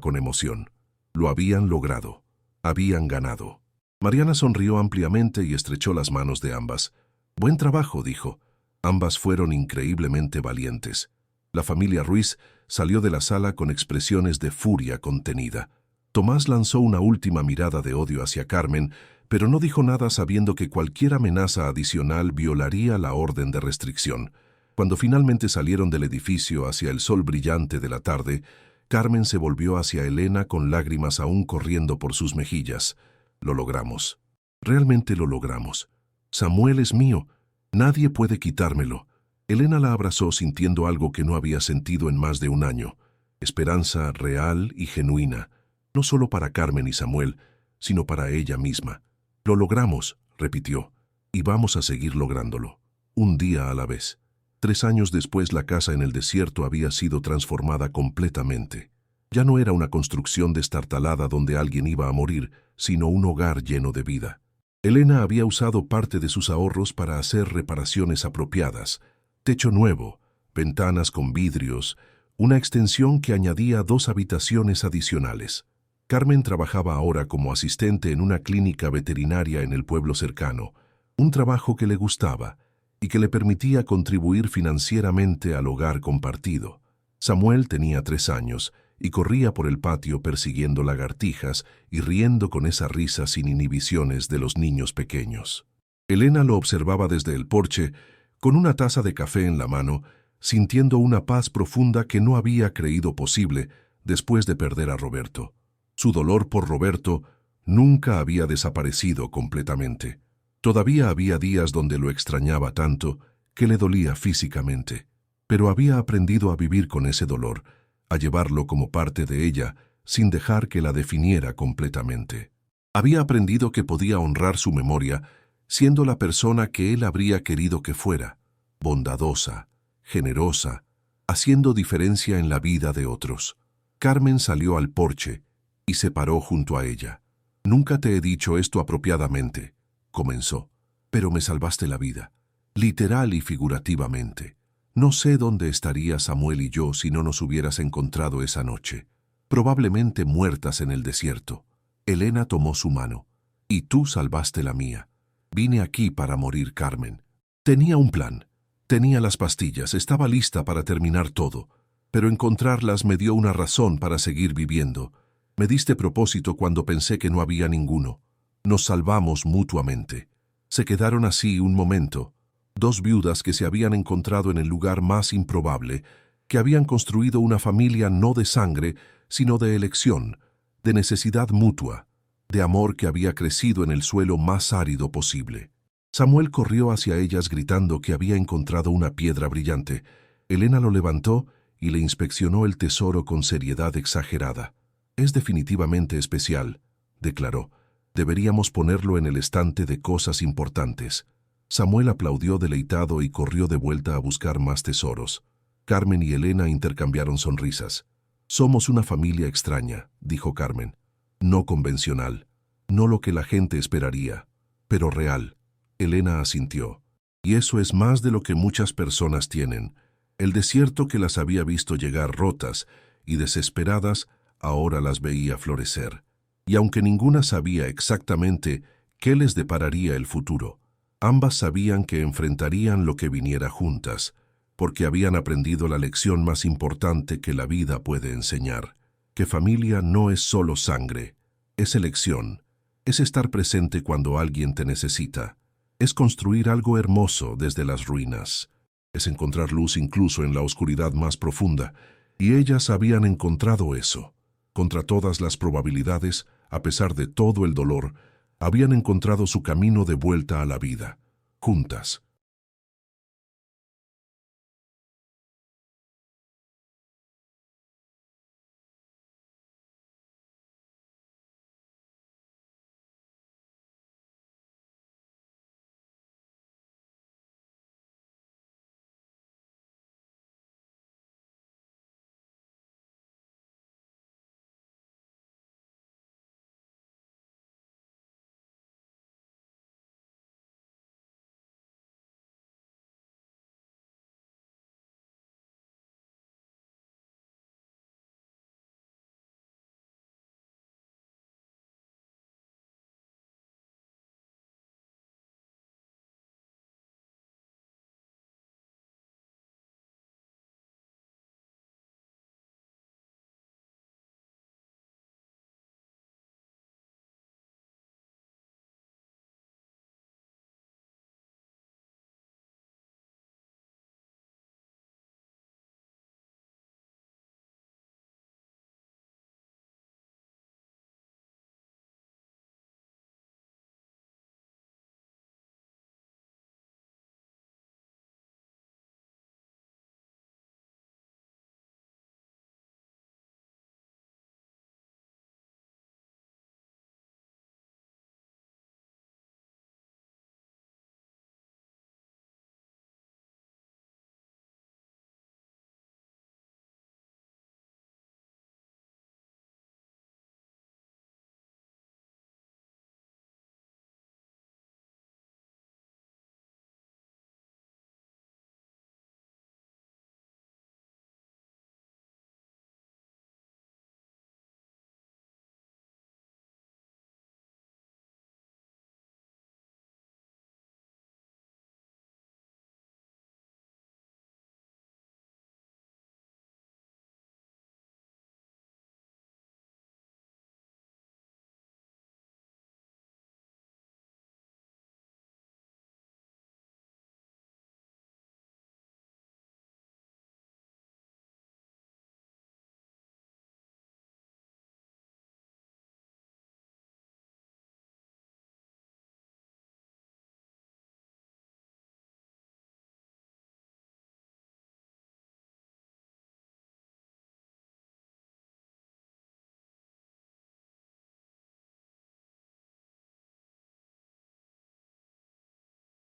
con emoción. Lo habían logrado. Habían ganado. Mariana sonrió ampliamente y estrechó las manos de ambas. «Buen trabajo», dijo. Ambas fueron increíblemente valientes. La familia Ruiz salió de la sala con expresiones de furia contenida. Tomás lanzó una última mirada de odio hacia Carmen, pero no dijo nada sabiendo que cualquier amenaza adicional violaría la orden de restricción. Cuando finalmente salieron del edificio hacia el sol brillante de la tarde, Carmen se volvió hacia Elena con lágrimas aún corriendo por sus mejillas. «Lo logramos. Realmente lo logramos. Samuel es mío. Nadie puede quitármelo». Elena la abrazó sintiendo algo que no había sentido en más de 1 año. Esperanza real y genuina, no solo para Carmen y Samuel, sino para ella misma. «Lo logramos», repitió, «y vamos a seguir lográndolo. Un día a la vez». 3 años después, la casa en el desierto había sido transformada completamente. Ya no era una construcción destartalada donde alguien iba a morir, sino un hogar lleno de vida. Elena había usado parte de sus ahorros para hacer reparaciones apropiadas. Techo nuevo, ventanas con vidrios, una extensión que añadía 2 habitaciones adicionales. Carmen trabajaba ahora como asistente en una clínica veterinaria en el pueblo cercano, un trabajo que le gustaba y que le permitía contribuir financieramente al hogar compartido. Samuel tenía 3 años y corría por el patio persiguiendo lagartijas y riendo con esa risa sin inhibiciones de los niños pequeños. Elena lo observaba desde el porche, con una taza de café en la mano, sintiendo una paz profunda que no había creído posible después de perder a Roberto. Su dolor por Roberto nunca había desaparecido completamente. Todavía había días donde lo extrañaba tanto que le dolía físicamente, pero había aprendido a vivir con ese dolor, a llevarlo como parte de ella, sin dejar que la definiera completamente. Había aprendido que podía honrar su memoria, siendo la persona que él habría querido que fuera, bondadosa, generosa, haciendo diferencia en la vida de otros. Carmen salió al porche y se paró junto a ella. «Nunca te he dicho esto apropiadamente», comenzó, «pero me salvaste la vida, literal y figurativamente. No sé dónde estaría Samuel y yo si no nos hubieras encontrado esa noche. probablemente muertas en el desierto. Elena tomó su mano. Y tú salvaste la mía. Vine aquí para morir, Carmen. Tenía un plan. Tenía las pastillas, estaba lista para terminar todo. Pero encontrarlas me dio una razón para seguir viviendo. Me diste propósito cuando pensé que no había ninguno. Nos salvamos mutuamente. Se quedaron así un momento. Dos viudas que se habían encontrado en el lugar más improbable, que habían construido una familia no de sangre, sino de elección, de necesidad mutua, de amor que había crecido en el suelo más árido posible. Samuel corrió hacia ellas gritando que había encontrado una piedra brillante. Elena lo levantó y le inspeccionó el tesoro con seriedad exagerada. «Es definitivamente especial», declaró. «Deberíamos ponerlo en el estante de cosas importantes». Samuel aplaudió deleitado y corrió de vuelta a buscar más tesoros. Carmen y Elena intercambiaron sonrisas. «Somos una familia extraña», dijo Carmen. «No convencional, no lo que la gente esperaría, pero real». Elena asintió. «Y eso es más de lo que muchas personas tienen». El desierto que las había visto llegar rotas y desesperadas, ahora las veía florecer. Y aunque ninguna sabía exactamente qué les depararía el futuro, ambas sabían que enfrentarían lo que viniera juntas, porque habían aprendido la lección más importante que la vida puede enseñar, que familia no es solo sangre, es elección, es estar presente cuando alguien te necesita, es construir algo hermoso desde las ruinas, es encontrar luz incluso en la oscuridad más profunda, y ellas habían encontrado eso. Contra todas las probabilidades, a pesar de todo el dolor, habían encontrado su camino de vuelta a la vida, juntas.